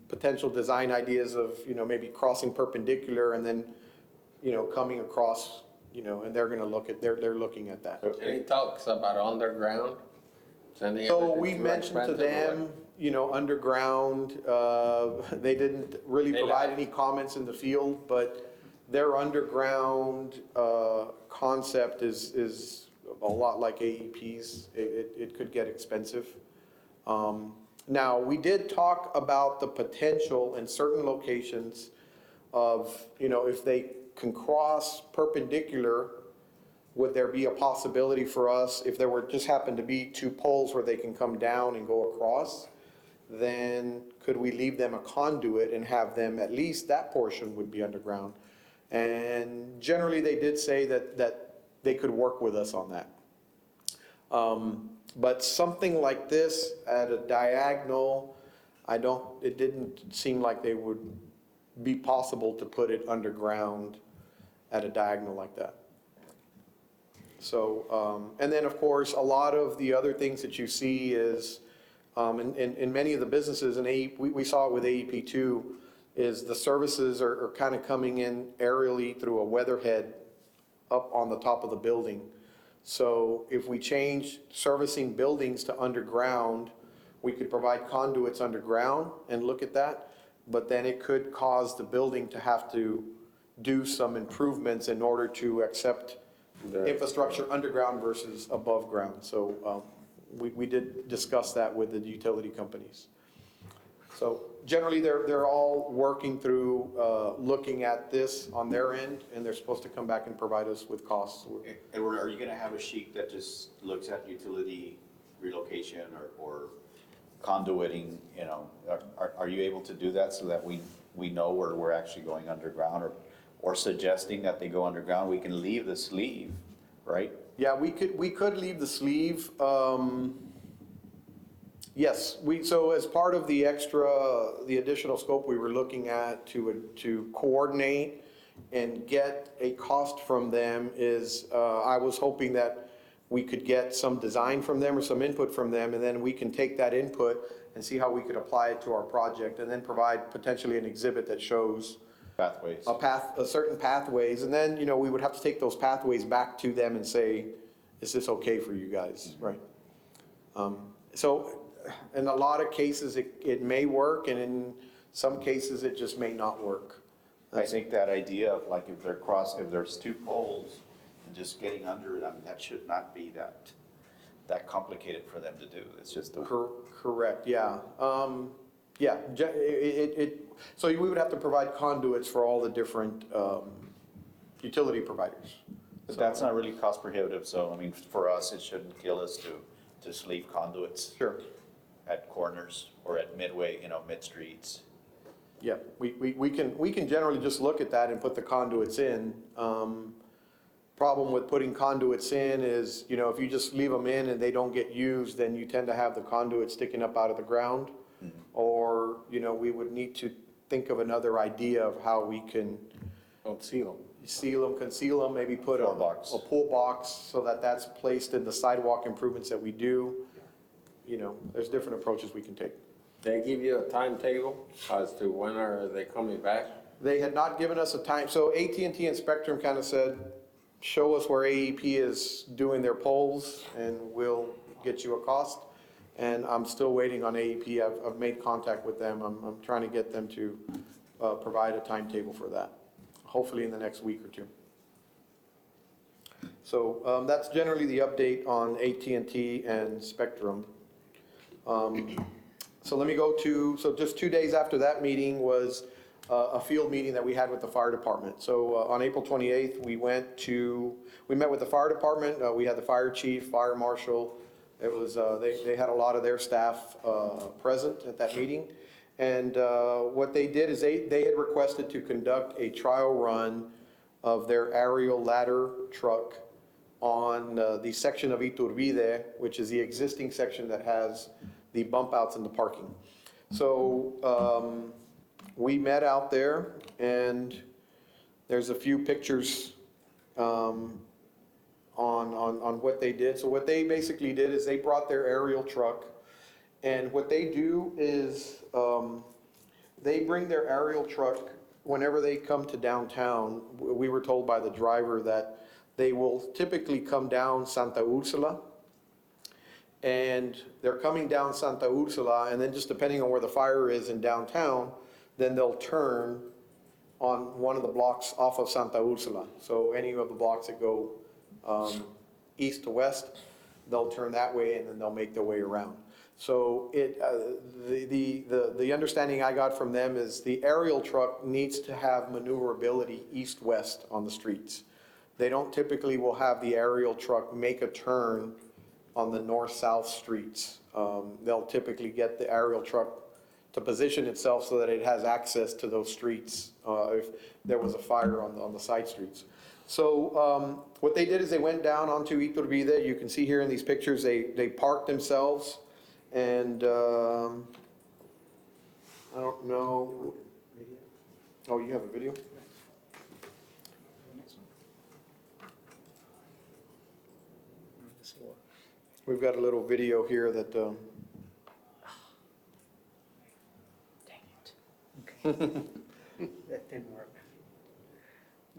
potential design ideas of, maybe crossing perpendicular and then, coming across, and they're going to they're looking at that. Any talks about underground? So we mentioned to them, underground, they didn't really provide any comments in the field, but their underground concept is a lot like AEP's. It could get expensive. Now, we did talk about the potential in certain locations of, if they can cross perpendicular, would there be a possibility for us, if there were just happened to be 2 poles where they can come down and go across, then could we leave them a conduit and have them, at least that portion would be underground? And generally, they did say that they could work with us on that. But something like this at a diagonal, it didn't seem like they would be possible to put it underground at a diagonal like that. So, and then of course, a lot of the other things that you see is, in many of the businesses, and we saw it with AEP too, is the services are kind of coming in aerially through a weatherhead up on the top of the building. So if we change servicing buildings to underground, we could provide conduits underground and look at that, but then it could cause the building to have to do some improvements in order to accept infrastructure underground versus above ground. So we did discuss that with the utility companies. So generally, they're all working through looking at this on their end, and they're supposed to come back and provide us with costs. Edward, are you going to have a sheet that just looks at utility relocation or conduiting? Are you able to do that so that we know where we're actually going underground, or suggesting that they go underground? We can leave the sleeve, right? Yeah, we could leave the sleeve. Yes, so as part of the additional scope we were looking at to coordinate and get a cost from them is, I was hoping that we could get some design from them or some input from them, and then we can take that input and see how we could apply it to our project, and then provide potentially an exhibit that shows Pathways. certain pathways, and then, we would have to take those pathways back to them and say, is this okay for you guys, right? So in a lot of cases, it may work, and in some cases, it just may not work. I think that idea of like if there's 2 poles and just getting under it, that should not be that complicated for them to do. It's just Correct, yeah. So we would have to provide conduits for all the different, utility providers. But that's not really cost prohibitive, so, I mean, for us, it shouldn't kill us to just leave conduits Sure. at corners or at midway, mid-streets. Yeah, we can generally just look at that and put the conduits in. Problem with putting conduits in is, if you just leave them in and they don't get used, then you tend to have the conduit sticking up out of the ground. Or, we would need to think of another idea of how we can Don't seal them. seal them, conceal them, maybe put a Pull box. a pull box so that that's placed in the sidewalk improvements that we do. There's different approaches we can take. They give you a timetable as to when are they coming back? They had not given us a time, so AT&T and Spectrum kind of said, show us where AEP is doing their polls and we'll get you a cost. And I'm still waiting on AEP. I've made contact with them. I'm trying to get them to provide a timetable for that, hopefully in the next week or two. So that's generally the update on AT&T and Spectrum. So let me go to, so just 2 days after that meeting was a field meeting that we had with the fire department. So on April 28th, we met with the fire department. We had the fire chief, fire marshal. It was, they had a lot of their staff present at that meeting. And what they did is they had requested to conduct a trial run of their aerial ladder truck on the section of Iturbide, which is the existing section that has the bump outs in the parking. So we met out there, and there's a few pictures on what they did. So what they basically did is they brought their aerial truck, and what they do is they bring their aerial truck whenever they come to downtown. We were told by the driver that they will typically come down Santa Ursula, and they're coming down Santa Ursula, and then just depending on where the fire is in downtown, then they'll turn on one of the blocks off of Santa Ursula. So any of the blocks that go east to west, they'll turn that way and then they'll make their way around. So the understanding I got from them is the aerial truck needs to have maneuverability east-west on the streets. They don't typically will have the aerial truck make a turn on the north-south streets. They'll typically get the aerial truck to position itself so that it has access to those streets if there was a fire on the side streets. So what they did is they went down onto Iturbide. You can see here in these pictures, they parked themselves, and I don't know. Oh, you have a video? We've got a little video here that, Dang it. Okay. That didn't work.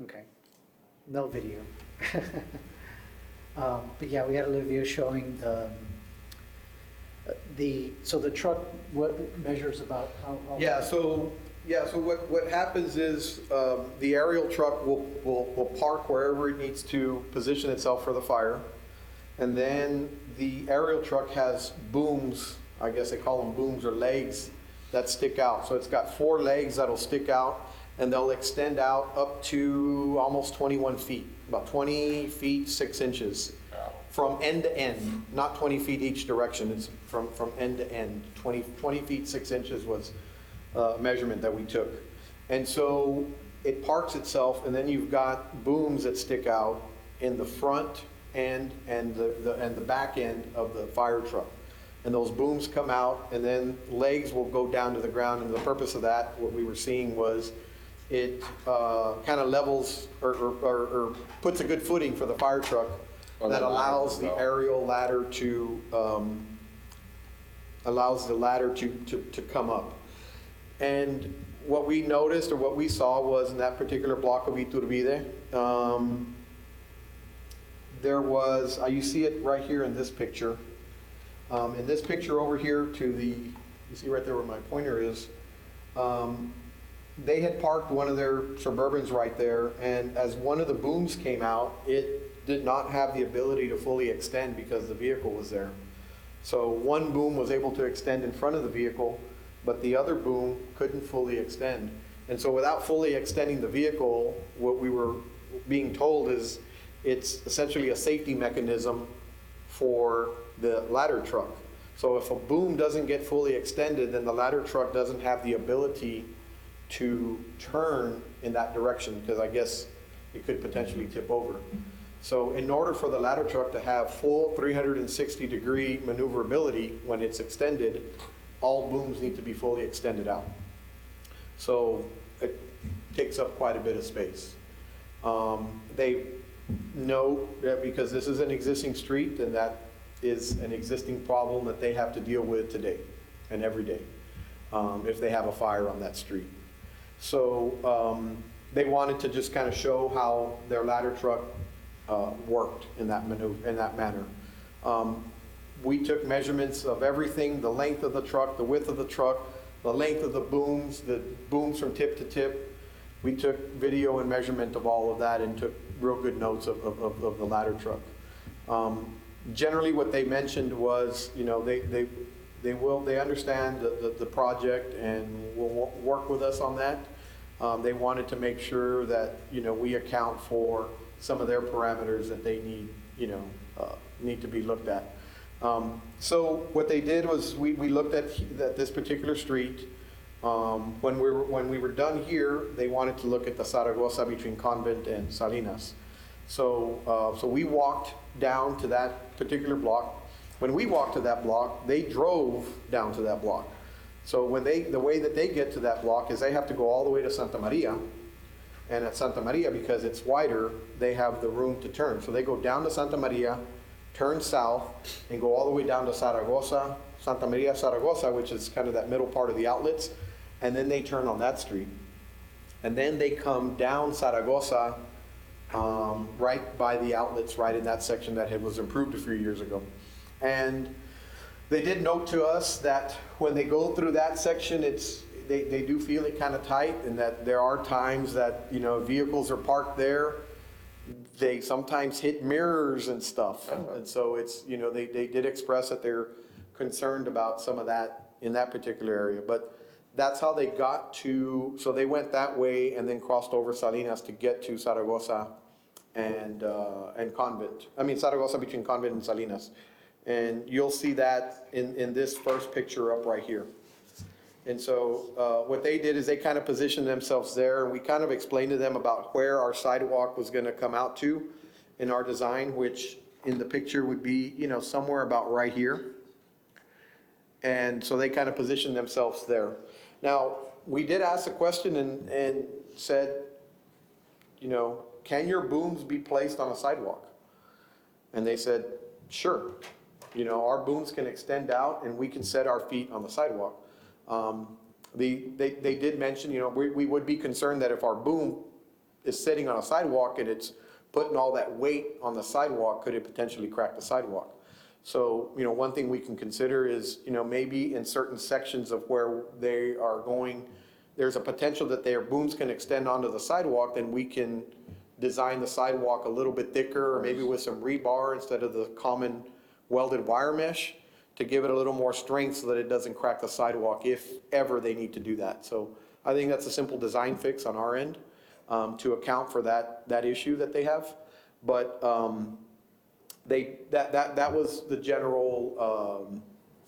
Okay. No video. But yeah, we had a little video showing so the truck, what measures about how? so what happens is the aerial truck will park wherever it needs to position itself for the fire. And then the aerial truck has booms, I guess they call them booms or legs that stick out. So it's got 4 legs that'll stick out, and they'll extend out up to almost 21 feet, about 20 feet, 6 inches from end to end, not 20 feet each direction. It's from end to end. 20 feet, 6 inches was a measurement that we took. And so it parks itself, and then you've got booms that stick out in the front and the back end of the fire truck. And those booms come out, and then legs will go down to the ground. And the purpose of that, what we were seeing was it kind of levels or puts a good footing for the fire truck that allows the aerial ladder to come up. And what we noticed or what we saw was in that particular block of Iturbide, there was, you see it right here in this picture. In this picture over here you see right there where my pointer is, they had parked one of their Suburbans right there, and as one of the booms came out, it did not have the ability to fully extend because the vehicle was there. So one boom was able to extend in front of the vehicle, but the other boom couldn't fully extend. And so without fully extending the vehicle, what we were being told is it's essentially a safety mechanism for the ladder truck. So if a boom doesn't get fully extended, then the ladder truck doesn't have the ability to turn in that direction, because I guess it could potentially tip over. So in order for the ladder truck to have full 360-degree maneuverability when it's extended, all booms need to be fully extended out. So it takes up quite a bit of space. They know that because this is an existing street, and that is an existing problem that they have to deal with today and every day if they have a fire on that street. So they wanted to just kind of show how their ladder truck worked in that manner. We took measurements of everything: the length of the truck, the width of the truck, the length of the booms from tip to tip. We took video and measurement of all of that and took real good notes of the ladder truck. Generally, what they mentioned was, you know, they understand the project and will work with us on that. They wanted to make sure that, you know, we account for some of their parameters that they need, you know, need to be looked at. So what they did was we looked at this particular street. When we were done here, they wanted to look at the Zaragoza between Convent and Salinas. So we walked down to that particular block. When we walked to that block, they drove down to that block. So the way that they get to that block is they have to go all the way to Santa Maria. And at Santa Maria, because it's wider, they have the room to turn. So they go down to Santa Maria, turn south, and go all the way down to Zaragoza, Santa Maria, Zaragoza, which is kind of that middle part of the outlets. And then they turn on that street. And then they come down Zaragoza, right by the outlets, right in that section that was improved a few years ago. And they did note to us that when they go through that section, they do feel it kind of tight, and that there are times that, you know, vehicles are parked there. They sometimes hit mirrors and stuff. And so it's, you know, they did express that they're concerned about some of that in that particular area. But that's how they got to, so they went that way and then crossed over Salinas to get to Zaragoza and Convent. I mean, Zaragoza between Convent and Salinas. And you'll see that in this first picture up right here. And so what they did is they kind of positioned themselves there, and we kind of explained to them about where our sidewalk was going to come out to in our design, which in the picture would be, you know, somewhere about right here. And so they kind of positioned themselves there. Now, we did ask a question and said, you know, can your booms be placed on a sidewalk? And they said, sure. You know, our booms can extend out and we can set our feet on the sidewalk. They did mention, you know, we would be concerned that if our boom is sitting on a sidewalk and it's putting all that weight on the sidewalk, could it potentially crack the sidewalk? So, you know, one thing we can consider is, you know, maybe in certain sections of where they are going, there's a potential that their booms can extend onto the sidewalk, then we can design the sidewalk a little bit thicker, or maybe with some rebar instead of the common welded wire mesh, to give it a little more strength so that it doesn't crack the sidewalk if ever they need to do that. So I think that's a simple design fix on our end to account for that issue that they have. But that was the general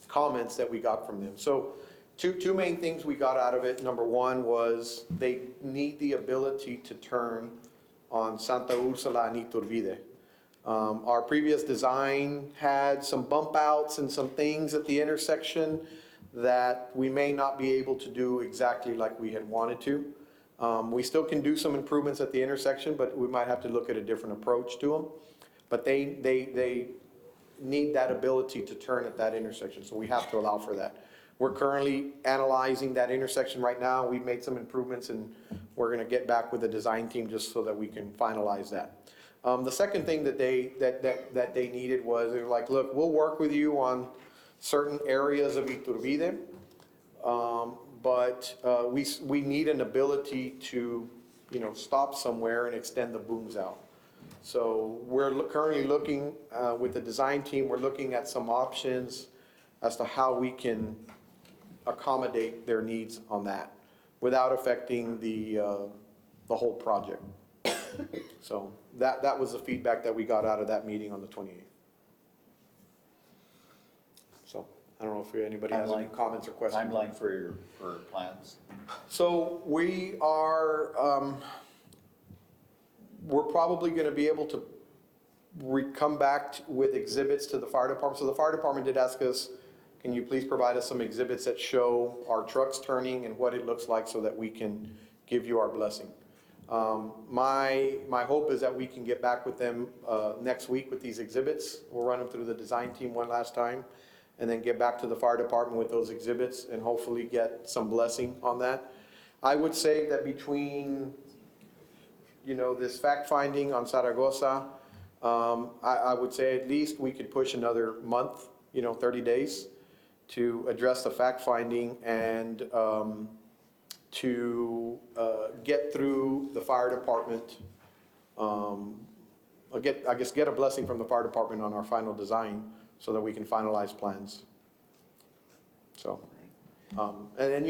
comments that we got from them. So two main things we got out of it. Number one was they need the ability to turn on Santa Ursula and Iturbide. Our previous design had some bump outs and some things at the intersection that we may not be able to do exactly like we had wanted to. We still can do some improvements at the intersection, but we might have to look at a different approach to them. But they need that ability to turn at that intersection, so we have to allow for that. We're currently analyzing that intersection right now. We've made some improvements, and we're gonna get back with the design team just so that we can finalize that. The second thing that they needed was, they were like, look, we'll work with you on certain areas of Iturbide, but we need an ability to, you know, stop somewhere and extend the booms out. So we're currently looking with the design team, we're looking at some options as to how we can accommodate their needs on that without affecting the whole project. So that was the feedback that we got out of that meeting on the 28th. So I don't know if anybody has any Timeline. comments or questions. Timeline for plans? So we are, we're probably going to be able to come back with exhibits to the fire department. So the fire department did ask us, can you please provide us some exhibits that show our trucks turning and what it looks like so that we can give you our blessing. My hope is that we can get back with them next week with these exhibits. We'll run them through the design team one last time and then get back to the fire department with those exhibits and hopefully get some blessing on that. I would say that between, this fact finding on Zaragoza, I would say at least we could push another month, 30 days to address the fact finding and to get through the fire department. Get a blessing from the fire department on our final design so that we can finalize plans. So, and then,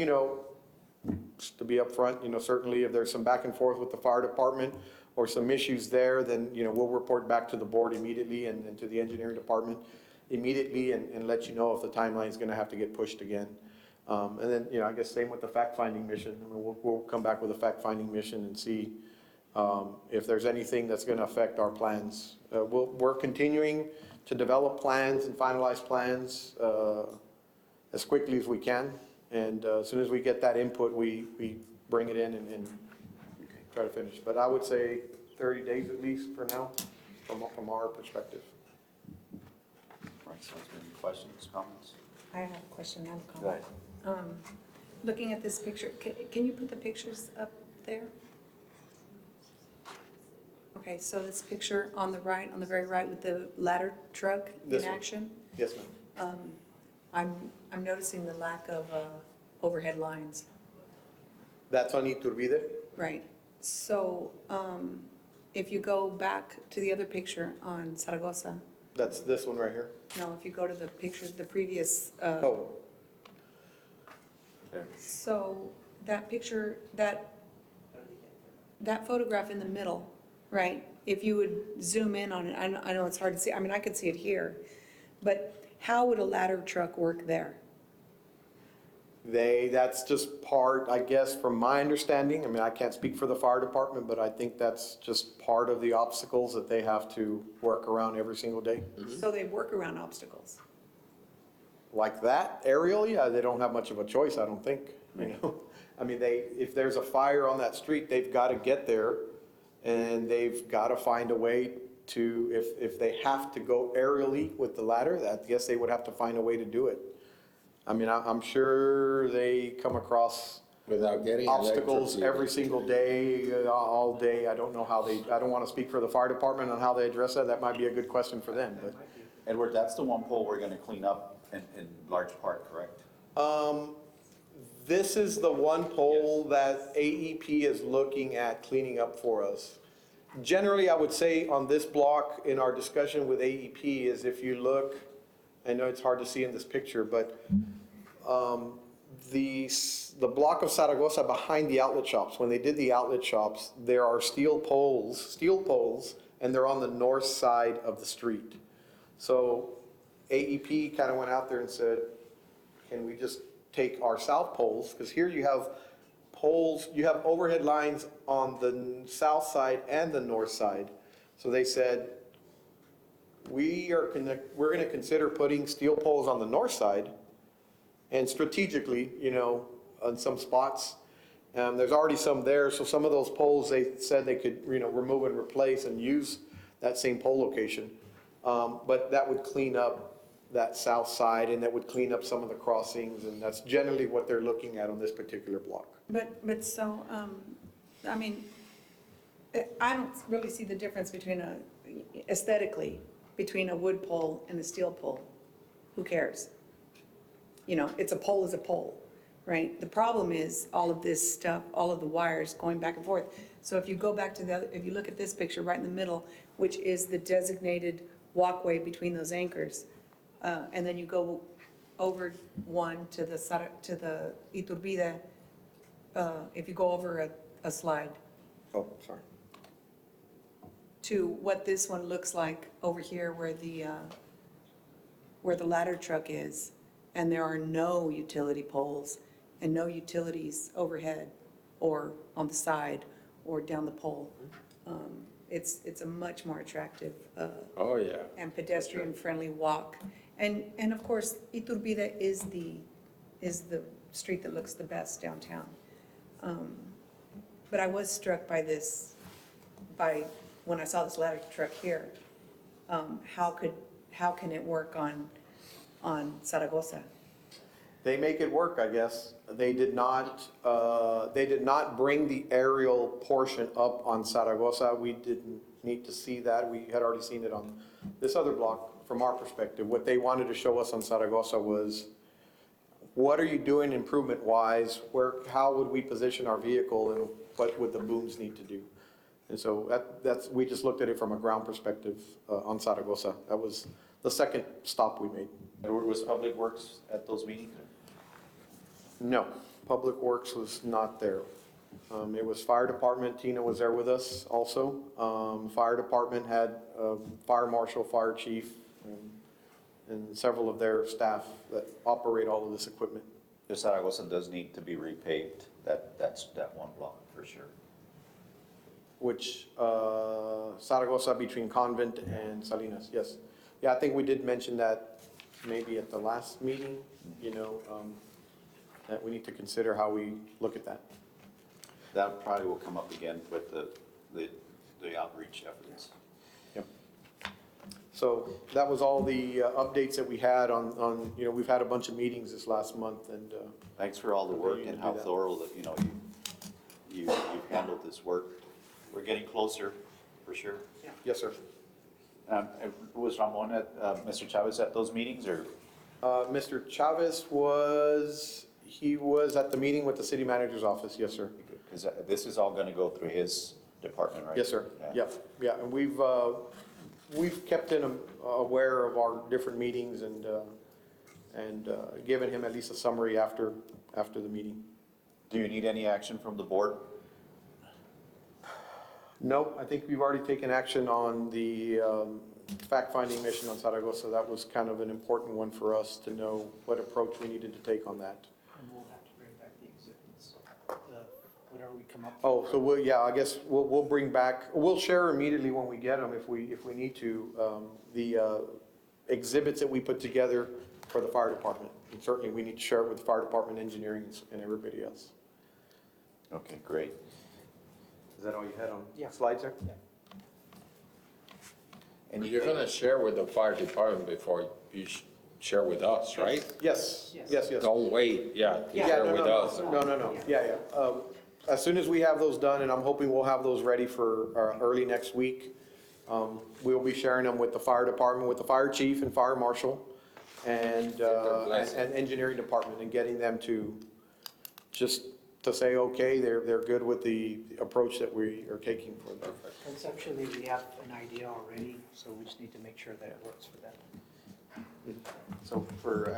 just to be upfront, certainly if there's some back and forth with the fire department or some issues there, then, we'll report back to the board immediately and to the engineering department immediately and let you know if the timeline is going to have to get pushed again. And then, I guess same with the fact-finding mission. I mean, we'll come back with a fact-finding mission and see if there's anything that's going to affect our plans. We're continuing to develop plans and finalize plans as quickly as we can. And as soon as we get that input, we bring it in and try to finish. But I would say 30 days at least for now, from our perspective. All right, so any questions, comments? I have a question, I have a Go ahead. comment. Looking at this picture, can you put the pictures up there? Okay, so this picture on the right, on the very right with the ladder truck This in one. action, Yes, ma'am. I'm noticing the lack of overhead lines. That's on Iturbide? Right, so if you go back to the other picture on Zaragoza, That's this one right here? no, if you go to the pictures, the previous, Oh, so that picture, that photograph in the middle, right? If you would zoom in on it, I know it's hard to see, I mean, I could see it here, but how would a ladder truck work there? that's just part, I guess, from my understanding. I mean, I can't speak for the fire department, but I think that's just part of the obstacles that they have to work around every single day. So they work around obstacles. Like that aerial, yeah, they don't have much of a choice, I don't think, I mean, if there's a fire on that street, they've got to get there and they've got to find a way to, if they have to go aerially with the ladder, I guess they would have to find a way to do it. I mean, I'm sure they come across Without getting obstacles electrocuted. every single day, all day. I don't know how I don't want to speak for the fire department on how they address that. That might be a good question for them, but. Edward, that's the one pole we're gonna clean up in large part, correct? This is the one pole that AEP is looking at cleaning up for us. Generally, I would say on this block, in our discussion with AEP, is if you look, I know it's hard to see in this picture, but the block of Zaragoza behind the outlet shops, when they did the outlet shops, there are steel poles, and they're on the north side of the street. So AEP kind of went out there and said, can we just take our south poles? Because here you have poles, you have overhead lines on the south side and the north side. So they said, we're gonna consider putting steel poles on the north side and strategically, on some spots. There's already some there, so some of those poles, they said they could, remove and replace and use that same pole location. But that would clean up that south side and that would clean up some of the crossings, and that's generally what they're looking at on this particular block. But so, I mean, I don't really see the difference between aesthetically, between a wood pole and a steel pole. Who cares? It's a pole is a pole, right? The problem is all of this stuff, all of the wires going back and forth. So if you go back to if you look at this picture right in the middle, which is the designated walkway between those anchors, and then you go over one to the Iturbide, if you go over a slide. Oh, sorry. to what this one looks like over here where the ladder truck is, and there are no utility poles and no utilities overhead or on the side or down the pole. It's a much more attractive Oh, yeah. and pedestrian-friendly walk. And of course, Iturbide is the street that looks the best downtown. But I was struck by this, when I saw this ladder truck here, how can it work on Zaragoza? They make it work, I guess. They did not bring the aerial portion up on Zaragoza. We didn't need to see that. We had already seen it on this other block from our perspective. What they wanted to show us on Zaragoza was, what are you doing improvement-wise? How would we position our vehicle, and what would the booms need to do? And so we just looked at it from a ground perspective on Zaragoza. That was the second stop we made. Was Public Works at those meetings? No, Public Works was not there. It was Fire Department. Tina was there with us also. Fire Department had Fire Marshal, Fire Chief, and several of their staff that operate all of this equipment. The Zaragoza does need to be repaved, that's that one block for sure. Which, Zaragoza between Convent and Salinas, yes. Yeah, I think we did mention that maybe at the last meeting, that we need to consider how we look at that. That probably will come up again with the outreach efforts. Yep. So that was all the updates that we had on, we've had a bunch of meetings this last month, and Thanks for all the work and how thorough that, you've handled this work. We're getting closer, for sure. yes, sir. Was Ramon Mr. Chavez at those meetings, or? Mr. Chavez was at the meeting with the city manager's office, yes, sir. Because this is all gonna go through his department, right? Yes, sir. Yeah, and we've kept him aware of our different meetings and given him at least a summary after the meeting. Do you need any action from the board? No, I think we've already taken action on the fact-finding mission on Zaragoza. That was kind of an important one for us to know what approach we needed to take on that. And we'll have to bring back the exhibits, whatever we come up with. Oh, so I guess we'll bring back, we'll share immediately when we get them if we need to, the exhibits that we put together for the fire department. And certainly we need to share it with the fire department, engineering, and everybody else. Okay, great. Is that all you had on Yeah. slides there? Yeah. And You're gonna share with the fire department before you share with us, right? Yes. Don't wait, to Yeah, share no, with no, us. no. Yeah. As soon as we have those done, and I'm hoping we'll have those ready for early next week, we'll be sharing them with the fire department, with the fire chief and fire marshal, and engineering department, and getting them to just to say, okay, they're good with the approach that we are taking for them. Conceptually, we have an idea already, so we just need to make sure that it works for them. So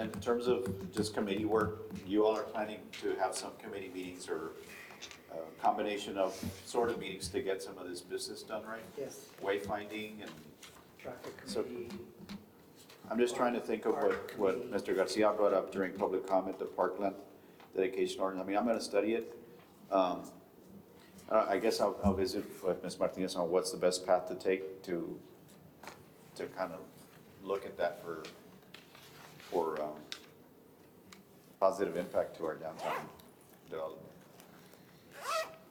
in terms of just committee work, you all are planning to have some committee meetings or a combination of sort of meetings to get some of this business done, right? Yes. Wayfinding and, Traffic So- committee. I'm just trying to think of what Mr. Garcia brought up during public comment, the parkland dedication ordinance. I mean, I'm gonna study it. I guess I'll visit with Ms. Martinez on what's the best path to take to kind of look at that for positive impact to our downtown development.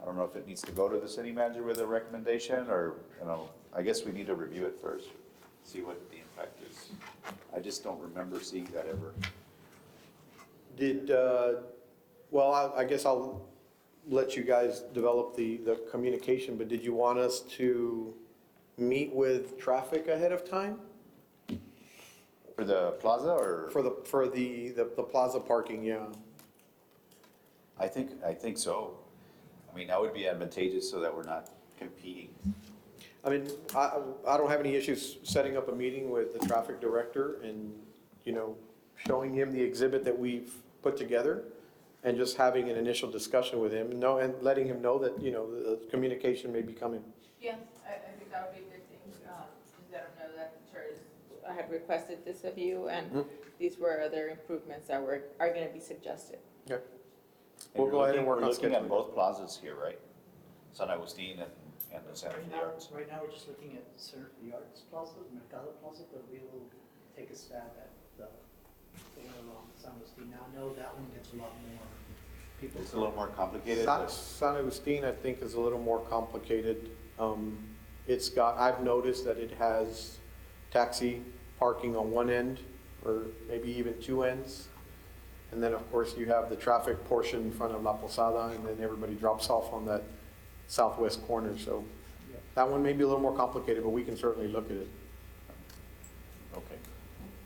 I don't know if it needs to go to the city manager with a recommendation, or, I guess we need to review it first, see what the impact is. I just don't remember seeing that ever. I guess I'll let you guys develop the communication, but did you want us to meet with traffic ahead of time? For the plaza, or? For the plaza parking, yeah. I think so. I mean, that would be advantageous so that we're not competing. I mean, I don't have any issues setting up a meeting with the traffic director and, showing him the exhibit that we've put together and just having an initial discussion with him, and letting him know that, the communication may be coming. Yeah, I think that would be a good thing. just let them know that the church, I had requested this of you, and these were other improvements that are gonna be suggested. Okay. And We'll go ahead and work on We're looking at scheduling. both plazas here, right? San Agustin and the Center for the Arts. Right now, we're just looking at Center for the Arts Plaza, Mercado Plaza, but we will take a stab at the one along San Agustin. Now, I know that one gets a lot more people. It's a little more complicated, San but San Agustin, I think, is a little more complicated. I've noticed that it has taxi parking on one end, or maybe even two ends. And then, of course, you have the traffic portion in front of La Posada, and then everybody drops off on that southwest corner. So that one may be a little more complicated, but we can certainly look at it. okay.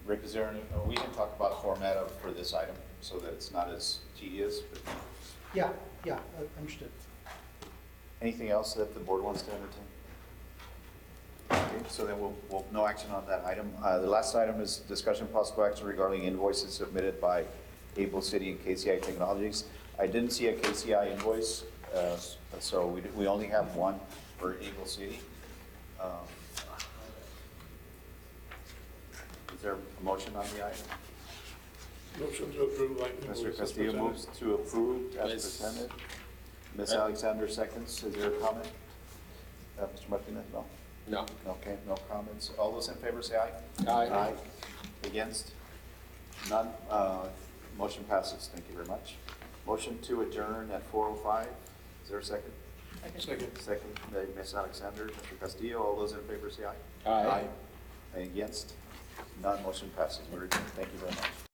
Rick, is there any, we can talk about format for this item so that it's not as tedious, but Yeah, understood. anything else that the board wants to entertain? Okay, so then no action on that item. The last item is discussion possible action regarding invoices submitted by Able City and KCI Technologies. I didn't see a KCI invoice, so we only have one for Able City. Is there a motion on the item? Motion to approve like. Mr. Castillo moves to approve as presented. Ms. Alexander seconds. Is there a comment? Mr. Martinez, no? No. Okay, no comments. All those in favor say aye. Aye. Against? None. Motion passes. Thank you very much. Motion to adjourn at 4:05. Is there a second? Second. Second by Ms. Alexander. Mr. Castillo, all those in favor say aye. Aye. Against? None. Motion passes. We're adjourned. Thank you very much.